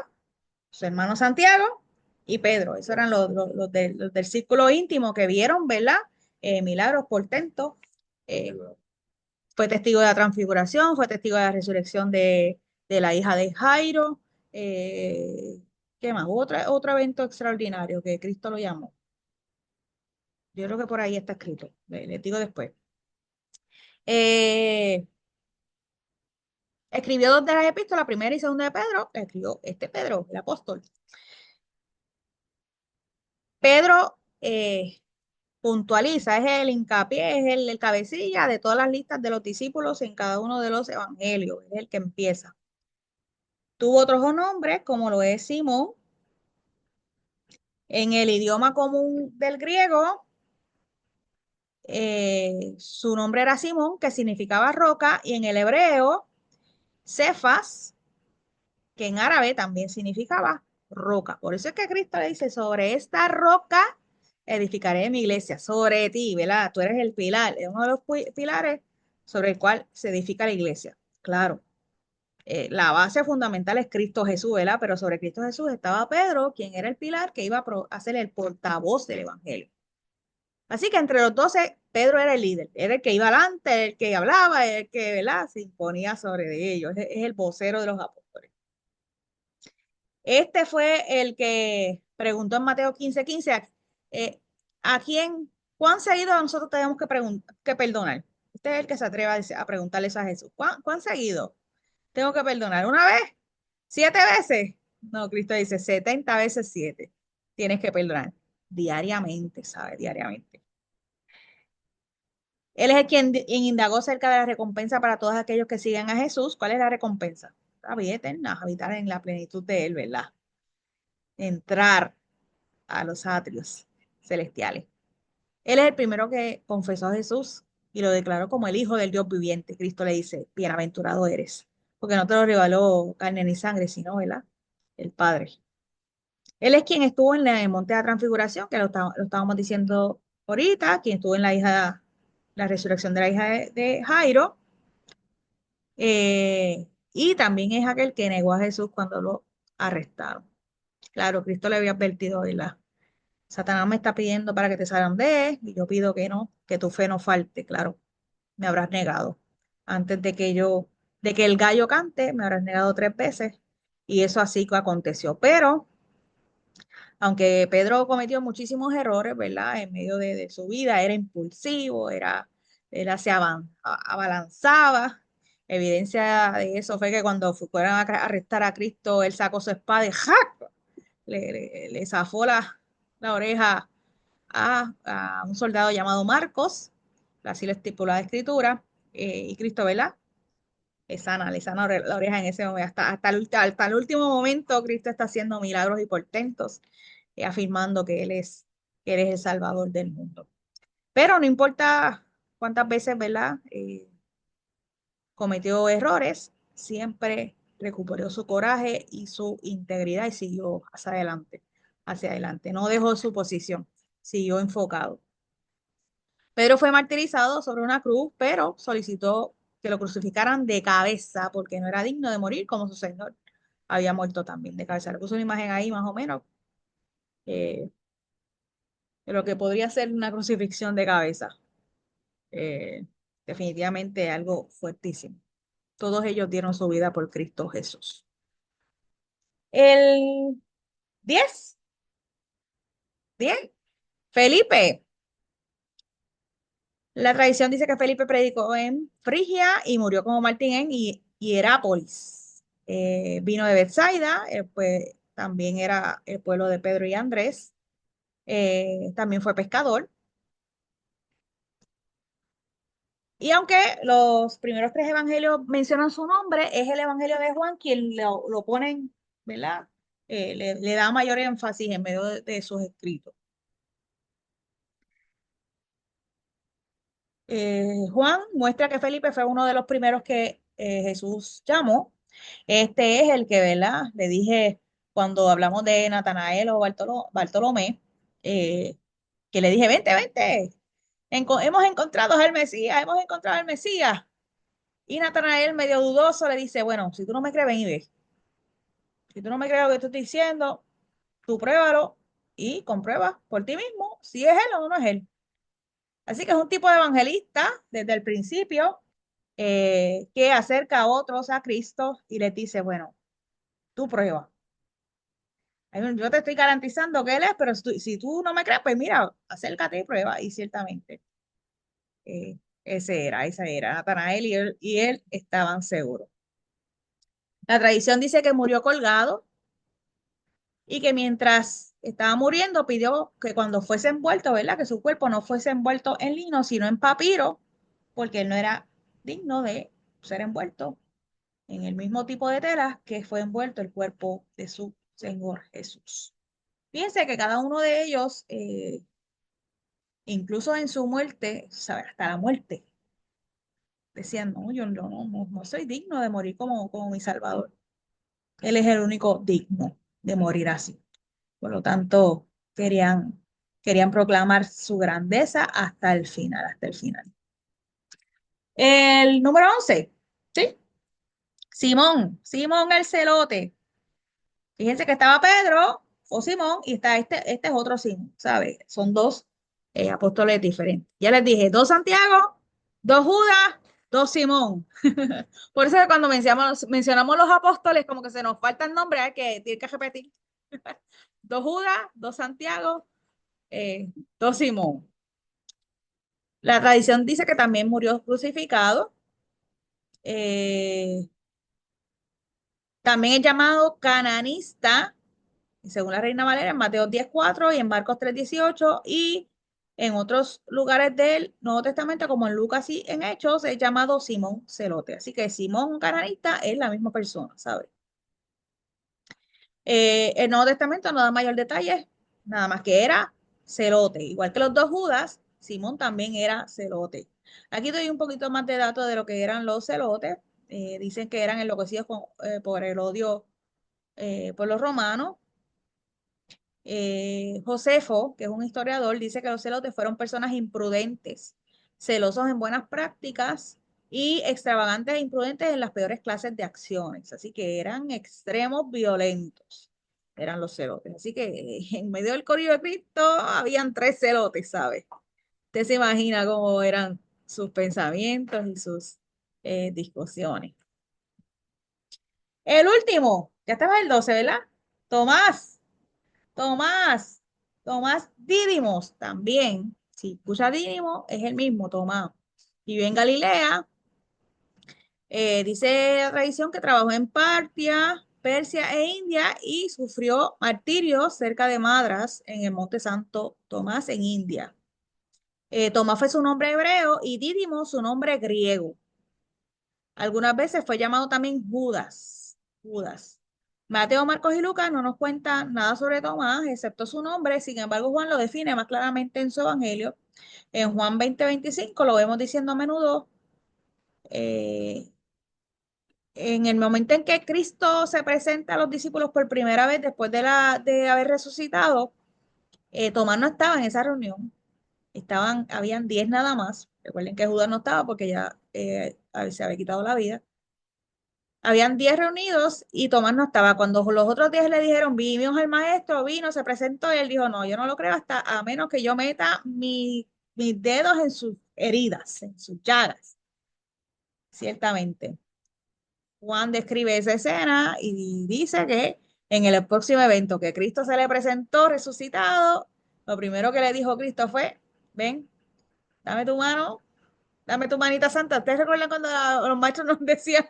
Speaker 2: su hermano Santiago y Pedro. Esos eran los del círculo íntimo que vieron, ¿verdad? Milagros, portentos. Eh, Fue testigo de la transfiguración, fue testigo de la resurrección de la hija de Jairo. Eh, ¿Qué más? Hubo otro evento extraordinario que Cristo lo llamó. Yo creo que por ahí está escrito. Les digo después. Eh, Escribió dos de las epístolas, primera y segunda de Pedro. Escribió este Pedro, el apóstol. Pedro puntualiza, es el hincapié, es el cabecilla de todas las listas de los discípulos en cada uno de los evangelios. Es el que empieza. Tuvo otros nombres, como lo es Simón. En el idioma común del griego, su nombre era Simón, que significaba roca, y en el hebreo, Cefas, que en árabe también significaba roca. Por eso es que Cristo le dice, sobre esta roca edificaré mi iglesia, sobre ti, ¿verdad? Tú eres el pilar, es uno de los pilares sobre el cual se edifica la iglesia. claro. La base fundamental es Cristo Jesús, ¿verdad? Pero sobre Cristo Jesús estaba Pedro, quien era el pilar que iba a ser el portavoz del Evangelio. Así que entre los 12, Pedro era el líder, era el que iba adelante, el que hablaba, el que, ¿verdad?, se imponía sobre de ellos, es el vocero de los apóstoles. Este fue el que preguntó en Mateo 15:15, eh, ¿a quién, cuán seguido nosotros tenemos que perdonar? Este es el que se atreve a preguntarles a Jesús, ¿cuán seguido tengo que perdonar? ¿Una vez? ¿7 veces? No, Cristo dice 70 veces 7. Tienes que perdonar diariamente, ¿sabes? Diariamente. Él es el quien indagó acerca de la recompensa para todos aquellos que siguen a Jesús. ¿Cuál es la recompensa? La vida eterna, habitar en la plenitud de Él, ¿verdad? Entrar a los atrios celestiales. Él es el primero que confesó a Jesús y lo declaró como el Hijo del Dios viviente. Cristo le dice, bienaventurado eres, porque no te lo regaló carne ni sangre, sino, ¿verdad?, el Padre. Él es quien estuvo en el monte de la transfiguración, que lo estábamos diciendo ahorita, quien estuvo en la resurrección de la hija de Jairo, y también es aquel que negó a Jesús cuando lo arrestaron. Claro, Cristo le había advertido, ¿verdad? Satanás me está pidiendo para que te zarandees, y yo pido que no, que tu fe no falte, claro, me habrás negado. Antes de que el gallo cante, me habrás negado 3 veces, y eso así que aconteció. Pero aunque Pedro cometió muchísimos errores, ¿verdad? En medio de su vida, era impulsivo, era abalanzaba. Evidencia de eso fue que cuando fueron a arrestar a Cristo, él sacó su espada y ¡jac! Le zafó la oreja a un soldado llamado Marcos, así lo estipula la escritura, y Cristo, ¿verdad? Le sana la oreja en ese momento. Hasta el último momento, Cristo está haciendo milagros y portentos, afirmando que Él es el Salvador del mundo. Pero no importa cuántas veces, ¿verdad?, cometió errores, siempre recuperó su coraje y su integridad y siguió hacia adelante. No dejó su posición, siguió enfocado. Pedro fue martirizado sobre una cruz, pero solicitó que lo crucificaran de cabeza porque no era digno de morir como su Señor había muerto también de cabeza. Le puso una imagen ahí más o menos eh, de lo que podría ser una crucifixión de cabeza. Eh, Definitivamente algo fuertísimo. Todos ellos dieron su vida por Cristo Jesús. El 10, 10, Felipe. La tradición dice que Felipe predicó en Frigia y murió como Martín en Hierápolis. Vino de Bethsaida, pues también era el pueblo de Pedro y Andrés. También fue pescador. Y aunque los primeros 3 evangelios mencionan su nombre, es el evangelio de Juan quien lo ponen, ¿verdad? Le da mayor énfasis en medio de sus escritos. Juan muestra que Felipe fue uno de los primeros que Jesús llamó. Este es el que, ¿verdad? Le dije cuando hablamos de Natanael o Bartolomé, eh, que le dije, vente, vente, hemos encontrado al Mesías, hemos encontrado al Mesías. Y Natanael, medio dudoso, le dice, bueno, si tú no me crees, ven y ve. Si tú no me crees lo que te estoy diciendo, tú pruébalo y comprueba por ti mismo si es él o no es él. Así que es un tipo de evangelista desde el principio, que acerca a otros a Cristo y les dice, bueno, tú prueba. Yo te estoy garantizando que Él es, pero si tú no me crees, pues mira, acércate y prueba. Y ciertamente, ese era Natanael y él estaban seguros. La tradición dice que murió colgado y que mientras estaba muriendo pidió que cuando fuese envuelto, ¿verdad? Que su cuerpo no fuese envuelto en lino, sino en papiro, porque él no era digno de ser envuelto en el mismo tipo de tela que fue envuelto el cuerpo de su Señor Jesús. Fíjense que cada uno de ellos, incluso en su muerte, sabe, hasta la muerte, decían, no, yo no soy digno de morir como mi Salvador. Él es el único digno de morir así. Por lo tanto, querían proclamar su grandeza hasta el final, hasta el final. El número 11, ¿sí? Simón el celote. Fíjense que estaba Pedro o Simón y está este es otro Simón, ¿sabes? Son dos apóstoles diferentes. Ya les dije, dos Santiago, dos Judas, dos Simón. Por eso que cuando mencionamos los apóstoles, como que se nos falta el nombre, hay que, tiene que repetir. Dos Judas, dos Santiago, dos Simón. La tradición dice que también murió crucificado. Eh, También es llamado cananista, según la Reina Valera, en Mateo 10:4 y en Marcos 3:18 y en otros lugares del Nuevo Testamento, como en Lucas y en Hechos, es llamado Simón Celote. Así que Simón cananista es la misma persona, ¿sabes? El Nuevo Testamento no da mayor detalle, nada más que era celote. Igual que los dos Judas, Simón también era celote. Aquí doy un poquito más de datos de lo que eran los celotes. Dicen que eran enloquecidos por el odio por los romanos. Josefo, que es un historiador, dice que los celotes fueron personas imprudentes, celosos en buenas prácticas y extravagantes e imprudentes en las peores clases de acciones. Así que eran extremos violentos, eran los celotes. Así que en medio del corillo de Cristo habían tres celotes, ¿sabes? Usted se imagina cómo eran sus pensamientos y sus discusiones. El último, ya estaba el 12, ¿verdad? Tomás. Tomás, Tomás Dídimos también. Si escucha Dídimo, es el mismo Tomás. Vivió en Galilea. Dice la tradición que trabajó en Partia, Persia e India y sufrió martirio cerca de Madras en el Monte Santo Tomás en India. Tomás fue su nombre hebreo y Dídimo su nombre griego. Algunas veces fue llamado también Judas. Judas. Mateo, Marcos y Lucas no nos cuentan nada sobre Tomás, excepto su nombre. Sin embargo, Juan lo define más claramente en su evangelio. En Juan 20:25 lo vemos diciendo a menudo, eh, en el momento en que Cristo se presenta a los discípulos por primera vez después de haber resucitado, Tomás no estaba en esa reunión. Habían 10 nada más. Recuerden que Judas no estaba porque ya se había quitado la vida. Habían 10 reunidos y Tomás no estaba. Cuando los otros 10 le dijeron, vimos al maestro, vino, se presentó, y él dijo, no, yo no lo creo hasta a menos que yo meta mis dedos en sus heridas, en sus llagas. Ciertamente. Juan describe esa escena y dice que en el próximo evento que Cristo se le presentó resucitado, lo primero que le dijo Cristo fue, ven, dame tu mano, dame tu manita santa. ¿Ustedes recuerdan cuando los maestros nos decían,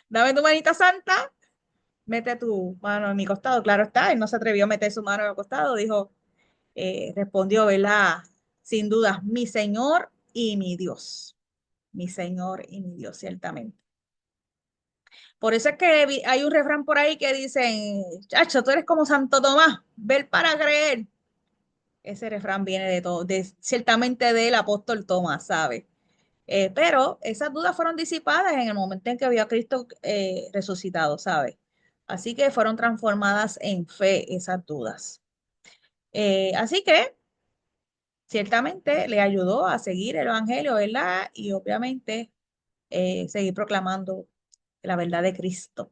Speaker 2: dame tu manita santa? Mete tu mano en mi costado. Claro está, él no se atrevió a meter su mano en el costado, dijo, respondió, ¿verdad? Sin dudas, mi Señor y mi Dios. Mi Señor y mi Dios, ciertamente. Por eso es que hay un refrán por ahí que dice, chacho, tú eres como Santo Tomás, ver para creer. Ese refrán viene de todo, ciertamente del apóstol Tomás, ¿sabe? Pero esas dudas fueron disipadas en el momento en que vio a Cristo resucitado, ¿sabe? Así que fueron transformadas en fe esas dudas. Así que ciertamente le ayudó a seguir el Evangelio, ¿verdad? Y obviamente seguir proclamando la verdad de Cristo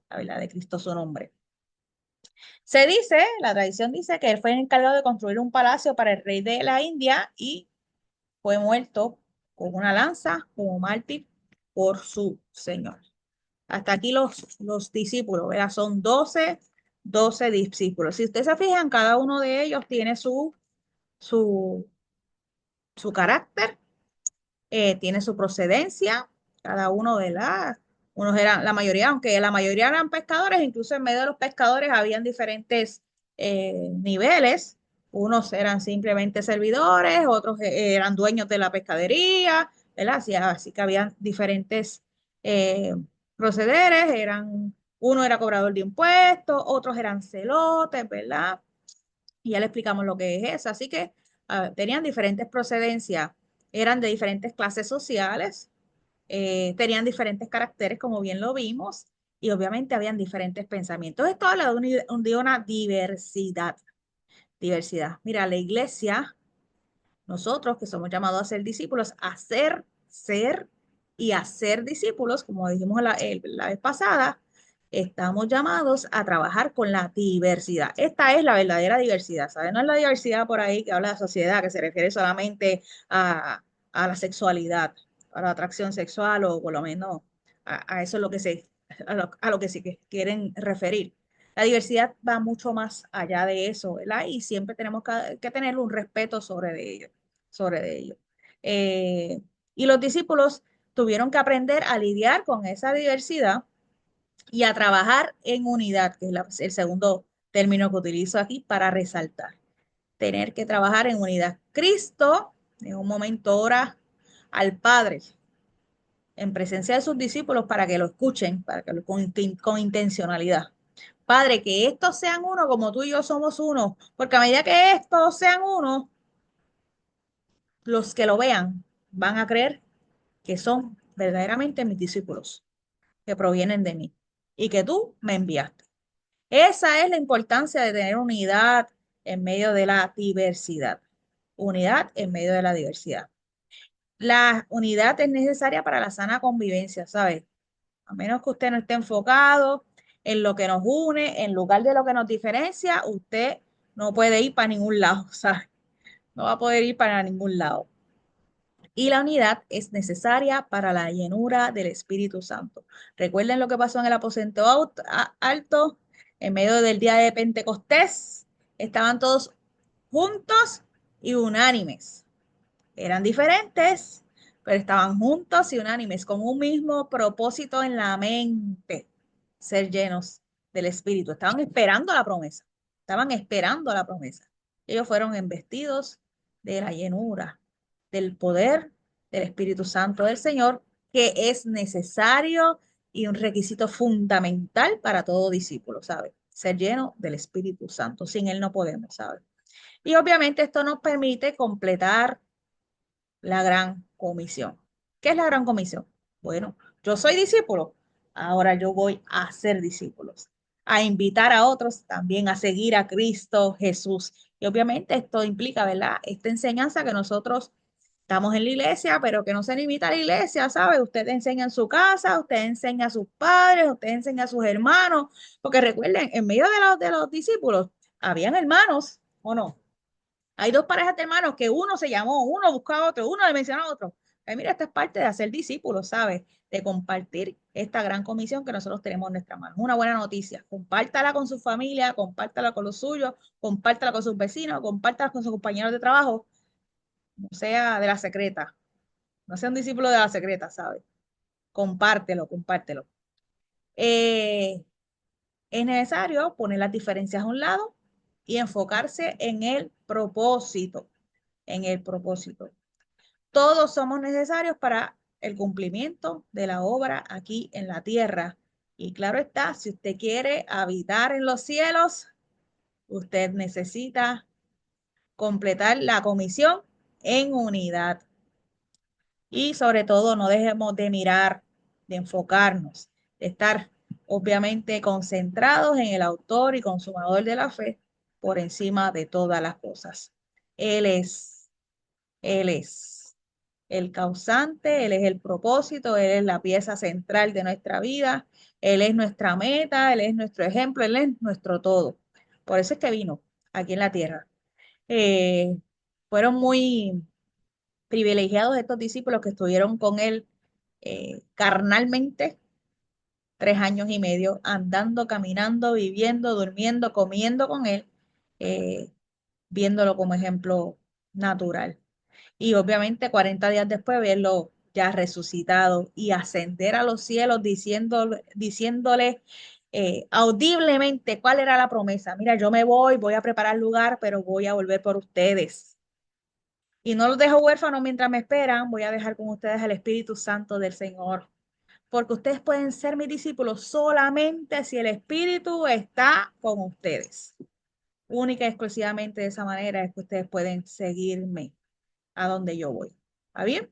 Speaker 2: su nombre. Se dice, la tradición dice que él fue encargado de construir un palacio para el rey de la India y fue muerto con una lanza como mártir por su Señor. Hasta aquí los discípulos, ¿verdad? Son 12 discípulos. Si ustedes se fijan, cada uno de ellos tiene su, su carácter, tiene su procedencia, cada uno de unos eran, la mayoría, aunque la mayoría eran pescadores, incluso en medio de los pescadores habían diferentes niveles. Unos eran simplemente servidores, otros eran dueños de la pescadería, ¿verdad? Así que habían diferentes eh, procederes, uno era cobrador de impuestos, otros eran celotes, ¿verdad? Y ya le explicamos lo que es eso. Así que tenían diferentes procedencias, eran de diferentes clases sociales, tenían diferentes caracteres, como bien lo vimos, y obviamente habían diferentes pensamientos. Esto habla de una diversidad. Diversidad. Mira, la iglesia, nosotros que somos llamados a ser discípulos, a ser y a ser discípulos, como dijimos la vez pasada, estamos llamados a trabajar con la diversidad. Esta es la verdadera diversidad, ¿sabes? No es la diversidad por ahí que habla de sociedad, que se refiere solamente a la sexualidad, a la atracción sexual o por lo menos a eso es lo que a lo que se quieren referir. La diversidad va mucho más allá de eso, ¿verdad? Y siempre tenemos que tener un respeto sobre de ello. Eh, y los discípulos tuvieron que aprender a lidiar con esa diversidad y a trabajar en unidad, que es el segundo término que utilizo aquí para resaltar. Tener que trabajar en unidad. Cristo en un momento ora al Padre en presencia de sus discípulos para que lo escuchen, para que con intencionalidad. Padre, que estos sean uno como tú y yo somos uno, porque a medida que estos sean uno, los que lo vean van a creer que son verdaderamente mis discípulos, que provienen de mí y que tú me enviaste. Esa es la importancia de tener unidad en medio de la diversidad. Unidad en medio de la diversidad. La unidad es necesaria para la sana convivencia, ¿sabes? A menos que usted no esté enfocado en lo que nos une, en lugar de lo que nos diferencia, usted no puede ir para ningún lado, ¿sabes? No va a poder ir para ningún lado. Y la unidad es necesaria para la llenura del Espíritu Santo. Recuerden lo que pasó en el aposento alto, en medio del día de Pentecostés. Estaban todos juntos y unánimes. Eran diferentes, pero estaban juntos y unánimes, con un mismo propósito en la mente, ser llenos del Espíritu. Estaban esperando la promesa, estaban esperando la promesa. Ellos fueron embestidos de la llenura, del poder del Espíritu Santo del Señor, que es necesario y un requisito fundamental para todo discípulo, ¿sabe? Ser lleno del Espíritu Santo. Sin él no podemos, ¿sabe? Y obviamente esto nos permite completar la gran comisión. ¿Qué es la gran comisión? Bueno, yo soy discípulo, ahora yo voy a ser discípulos, a invitar a otros también a seguir a Cristo Jesús. Y obviamente esto implica, ¿verdad? Esta enseñanza que nosotros estamos en la iglesia, pero que no se limita a la iglesia, ¿sabe? Usted enseña en su casa, usted enseña a sus padres, usted enseña a sus hermanos, porque recuerden, en medio de los discípulos, habían hermanos, ¿o no? Hay dos parejas de hermanos que uno se llamó, uno buscaba a otro, uno le mencionó a otro. Mira, esta es parte de hacer discípulos, ¿sabes? De compartir esta gran comisión que nosotros tenemos en nuestra mano. Una buena noticia. Compártala con su familia, compártala con los suyos, compártala con sus vecinos, compártala con sus compañeros de trabajo. No sea de la secreta, no sea un discípulo de la secreta, ¿sabes? Compártelo, compártelo. Eh, es necesario poner las diferencias a un lado y enfocarse en el propósito. Todos somos necesarios para el cumplimiento de la obra aquí en la tierra. Y claro está, si usted quiere habitar en los cielos, usted necesita completar la comisión en unidad. Y sobre todo, no dejemos de mirar, de enfocarnos, de estar obviamente concentrados en el autor y consumador de la fe por encima de todas las cosas. Él es, Él es el causante, Él es el propósito, Él es la pieza central de nuestra vida, Él es nuestra meta, Él es nuestro ejemplo, Él es nuestro todo. Por eso es que vino aquí en la tierra. Eh, fueron muy privilegiados estos discípulos que estuvieron con Él carnalmente 3 años y medio, andando, caminando, viviendo, durmiendo, comiendo con Él, eh, viéndolo como ejemplo natural. Y obviamente 40 días después verlo ya resucitado y ascender a los cielos diciéndole audiblemente cuál era la promesa. Mira, yo me voy a preparar lugar, pero voy a volver por ustedes. Y no los dejo huérfanos mientras me esperan, voy a dejar con ustedes el Espíritu Santo del Señor. Porque ustedes pueden ser mis discípulos solamente si el Espíritu está con ustedes. Única y exclusivamente de esa manera es que ustedes pueden seguirme a donde yo voy. ¿Está bien?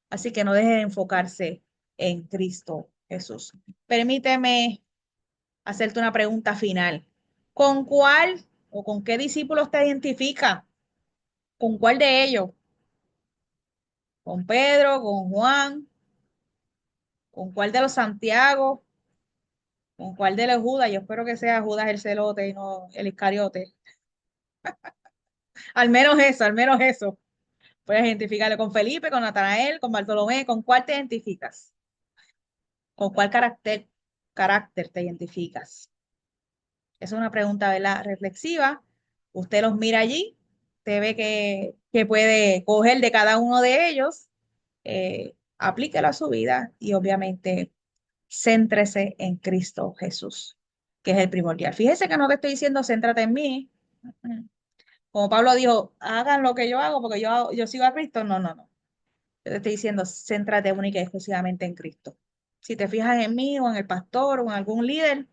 Speaker 2: Así que no dejen de enfocarse en Cristo Jesús. Permíteme hacerte una pregunta final. ¿Con cuál o con qué discípulos te identifica? ¿Con cuál de ellos? ¿Con Pedro, con Juan, ¿Con cuál de los Santiago? ¿Con cuál de los Judas? Yo espero que sea Judas el celote y no el Iscariote. Al menos eso, al menos eso. Puedes identificarlo con Felipe, con Natanael, con Bartolomé. ¿Con cuál te identificas? ¿Con cuál carácter te identificas? Es una pregunta, ¿verdad? Reflexiva. Usted los mira allí, usted ve que puede coger de cada uno de ellos, aplíquelo a su vida y obviamente céntrese en Cristo Jesús, que es el primordial. Fíjese que no te estoy diciendo céntrate en mí. Como Pablo dijo, hagan lo que yo hago porque yo sigo a Cristo. No, no, no. Yo te estoy diciendo, céntrate única y exclusivamente en Cristo. Si te fijas en mí o en el pastor o en algún líder,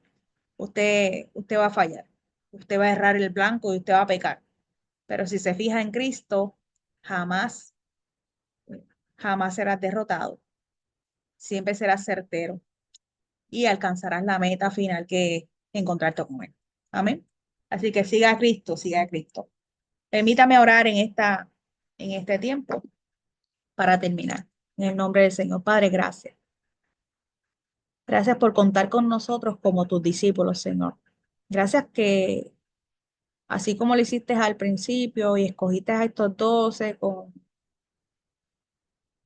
Speaker 2: usted va a fallar. Usted va a errar el blanco y usted va a pecar. Pero si se fija en Cristo, jamás, jamás serás derrotado. Siempre serás certero y alcanzarás la meta final que es encontrarte con Él. Amén. Así que siga a Cristo, siga a Cristo. Permítame orar en este tiempo para terminar. En el nombre del Señor, Padre, gracias. Gracias por contar con nosotros como tus discípulos, Señor. Gracias que así como lo hiciste al principio y escogiste a estos 12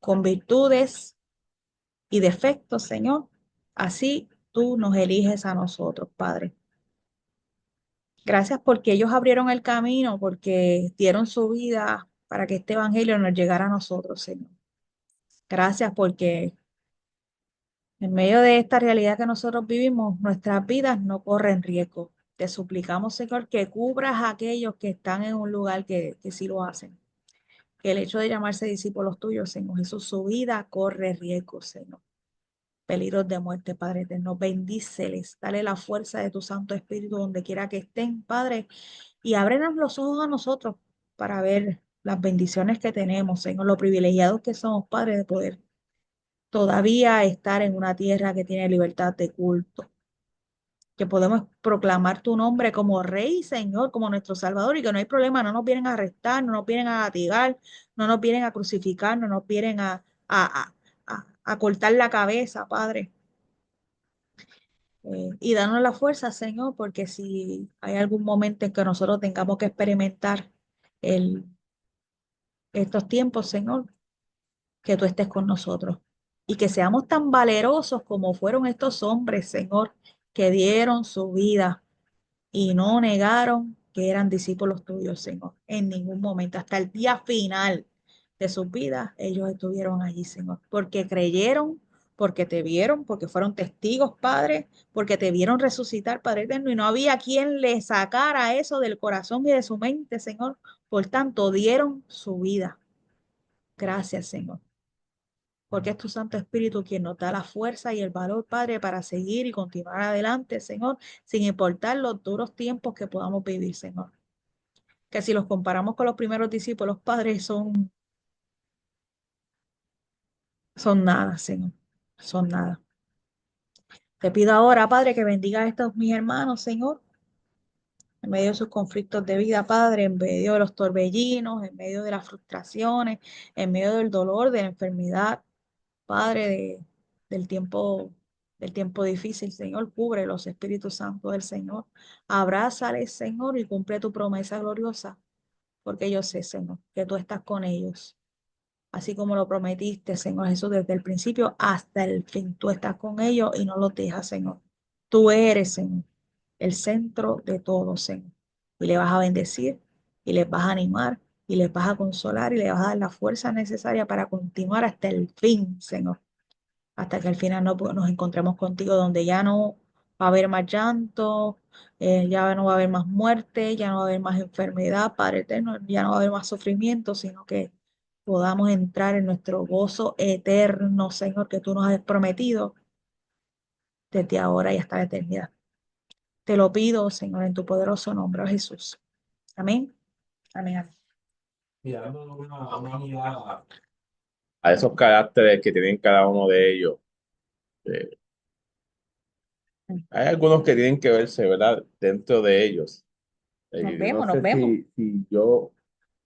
Speaker 2: con virtudes y defectos, Señor, así tú nos eliges a nosotros, Padre. Gracias porque ellos abrieron el camino, porque dieron su vida para que este evangelio nos llegara a nosotros, Señor. Gracias porque en medio de esta realidad que nosotros vivimos, nuestras vidas no corren riesgo. Te suplicamos, Señor, que cubras a aquellos que están en un lugar que sí lo hacen. Que el hecho de llamarse discípulos tuyos, Señor Jesús, su vida corre riesgo, Señor. Peligros de muerte, Padre eterno. Bendíceles, dale la fuerza de tu Santo Espíritu donde quiera que estén, Padre, y ábrenos los ojos a nosotros para ver las bendiciones que tenemos, Señor, lo privilegiados que somos, Padre, de poder todavía estar en una tierra que tiene libertad de culto, que podemos proclamar tu nombre como Rey y Señor, como nuestro Salvador, y que no hay problema, no nos vienen a arrestar, no nos vienen a latigar, no nos vienen a crucificar, no nos vienen a cortar la cabeza, Padre. Y danos la fuerza, Señor, porque si hay algún momento en que nosotros tengamos que experimentar el, estos tiempos, Señor, que tú estés con nosotros y que seamos tan valerosos como fueron estos hombres, Señor, que dieron su vida y no negaron que eran discípulos tuyos, Señor, en ningún momento, hasta el día final de sus vidas, ellos estuvieron allí, Señor, porque creyeron, porque te vieron, porque fueron testigos, Padre, porque te vieron resucitar, Padre eterno, y no había quien le sacara eso del corazón y de su mente, Señor. Por tanto, dieron su vida. Gracias, Señor, porque es tu Santo Espíritu quien nos da la fuerza y el valor, Padre, para seguir y continuar adelante, Señor, sin importar los duros tiempos que podamos vivir, Señor. Que si los comparamos con los primeros discípulos, Padre, son nada, Señor, son nada. Te pido ahora, Padre, que bendiga a estos mis hermanos, Señor, en medio de sus conflictos de vida, Padre, en medio de los torbellinos, en medio de las frustraciones, en medio del dolor, de la enfermedad. Padre, del tiempo difícil, Señor, cubre los Espíritus Santos del Señor. Abrázales, Señor, y cumple tu promesa gloriosa, porque yo sé, Señor, que tú estás con ellos. Así como lo prometiste, Señor Jesús, desde el principio hasta el fin. Tú estás con ellos y no los dejas, Señor. Tú eres, Señor, el centro de todo, Señor. Y le vas a bendecir, y les vas a animar, y les vas a consolar, y les vas a dar la fuerza necesaria para continuar hasta el fin, Señor, hasta que al final nos encontremos contigo, donde ya no va a haber más llanto, ya no va a haber más muerte, ya no va a haber más enfermedad, Padre eterno, ya no va a haber más sufrimiento, sino que podamos entrar en nuestro gozo eterno, Señor, que tú nos has prometido desde ahora y hasta la eternidad. Te lo pido, Señor, en tu poderoso nombre, oh Jesús. Amén. Amén. Amén.
Speaker 3: Una mirada.
Speaker 1: A esos caracteres que tienen cada uno de ellos. Eh, Hay algunos que tienen que verse, ¿verdad? Dentro de ellos.
Speaker 2: Nos
Speaker 1: Yo no
Speaker 2: vemos, nos
Speaker 1: sé
Speaker 2: vemos.
Speaker 1: si yo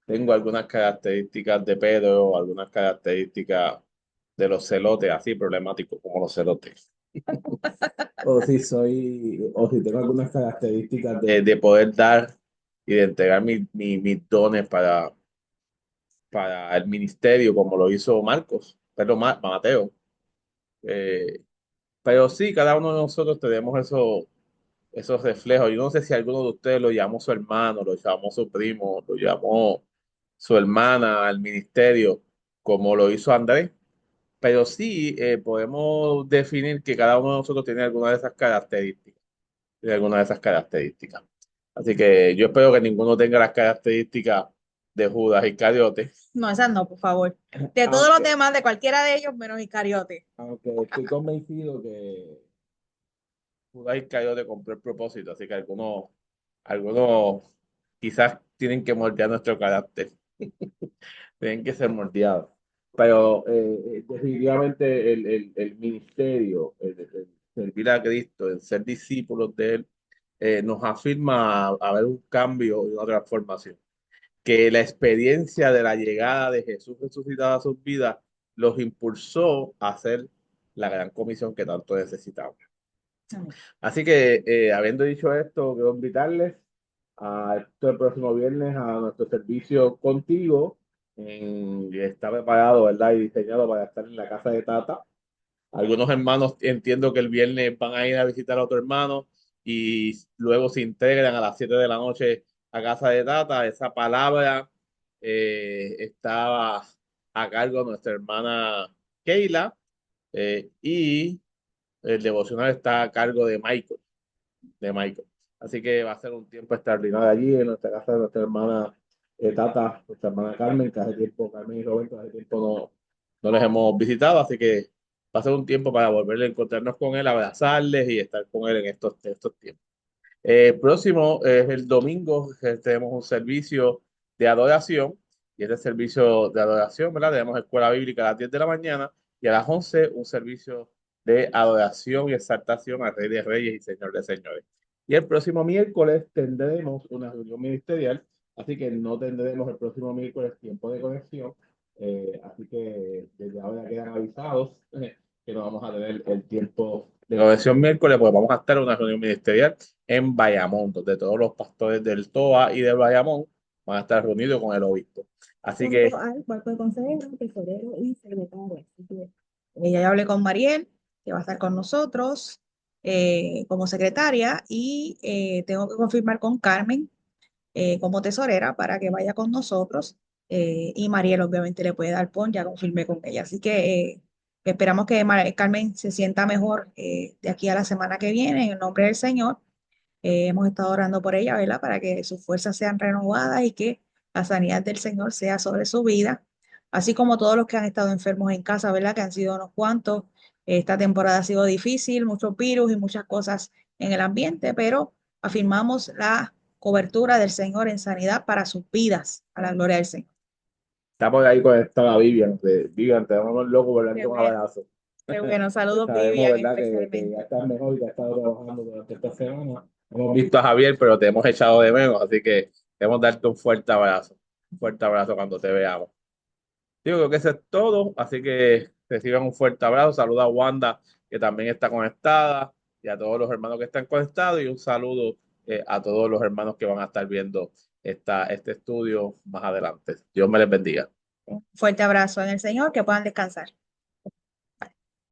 Speaker 1: tengo algunas características de Pedro o algunas características de los celotes, así problemáticos como los celotes. O si tengo algunas características de poder dar y de entregar mis dones para el ministerio, como lo hizo Marcos, pero Mateo. Eh, pero sí, cada uno de nosotros tenemos esos reflejos. Yo no sé si alguno de ustedes lo llamó su hermano, lo llamó su primo, lo llamó su hermana al ministerio, como lo hizo Andrés, pero sí podemos definir que cada uno de nosotros tiene alguna de esas características, tiene alguna de esas características. Así que yo espero que ninguno tenga las características de Judas Iscariote,
Speaker 2: No, esas no, por favor. De todos los demás, de cualquiera de ellos, menos Iscariote.
Speaker 1: aunque estoy convencido que Judas Iscariote compró el propósito, así que algunos quizás tienen que moldear nuestro carácter, tienen que ser moldeados. Pero definitivamente el ministerio, el servir a Cristo, el ser discípulos de Él, nos afirma a ver un cambio y una transformación. Que la experiencia de la llegada de Jesús resucitado a sus vidas los impulsó a hacer la gran comisión que tanto necesitaban.
Speaker 2: Amén.
Speaker 1: Así que, habiendo dicho esto, quiero invitarles a este próximo viernes a nuestro servicio contigo. Está preparado, ¿verdad? Y diseñado para estar en la casa de Tata. Algunos hermanos entiendo que el viernes van a ir a visitar a otro hermano y luego se integran a las 7 de la noche a casa de Tata. Esa palabra estaba a cargo de nuestra hermana Keila, y el devocional está a cargo de Michael. Así que va a ser un tiempo extraordinario allí en nuestra casa de nuestra hermana Tata, nuestra hermana Carmen, que hace tiempo, Carmen y Roberto, hace tiempo no les hemos visitado, así que va a ser un tiempo para volver a encontrarnos con él, abrazarles y estar con él en estos tiempos. Próximo es el domingo, que tenemos un servicio de adoración, y este servicio de adoración, ¿verdad? Tenemos escuela bíblica a las 10 de la mañana y a las 11 un servicio de adoración y exaltación al Rey de Reyes y Señor de Señores. Y el próximo miércoles tendremos una reunión ministerial, así que no tendremos el próximo miércoles tiempo de conexión, así que desde ahora quedan avisados que no vamos a tener el tiempo de conexión miércoles, porque vamos a estar en una reunión ministerial en Bayamón, donde todos los pastores del TOA y del Bayamón van a estar reunidos con el obispo. Así que
Speaker 2: Junto al cuerpo de consejero, tesorero y secretario. Así que, ya hablé con Mariel, que va a estar con nosotros como secretaria, y tengo que confirmar con Carmen como tesorera para que vaya con nosotros. Y Mariel obviamente le puede dar pon, ya confirmé con ella. Así que esperamos que Carmen se sienta mejor de aquí a la semana que viene, en el nombre del Señor. Hemos estado orando por ella, ¿verdad? Para que sus fuerzas sean renovadas y que la sanidad del Señor sea sobre su vida, así como todos los que han estado enfermos en casa, ¿verdad? Que han sido unos cuantos. Esta temporada ha sido difícil, muchos virus y muchas cosas en el ambiente, pero afirmamos la cobertura del Señor en sanidad para sus vidas, a la gloria del Señor.
Speaker 1: estamos ahí con esta Vivian. Vivian, te damos loco por darte
Speaker 2: Qué
Speaker 1: un
Speaker 2: bueno,
Speaker 1: abrazo.
Speaker 2: qué bueno. Saludos,
Speaker 1: Sabemos,
Speaker 2: Vivian,
Speaker 1: ¿verdad? Que ya
Speaker 2: especialmente.
Speaker 1: estás mejor y que has estado trabajando durante esta semana. Hemos visto a Javier, pero te hemos echado de menos, así que queremos darte un fuerte abrazo. Un fuerte abrazo cuando te veamos. Digo, creo que eso es todo, así que reciban un fuerte abrazo. Saluda a Wanda, que también está conectada, y a todos los hermanos que están conectados, y un saludo a todos los hermanos que van a estar viendo este estudio más adelante. Dios me les bendiga.
Speaker 2: Fuerte abrazo en el Señor, que puedan descansar.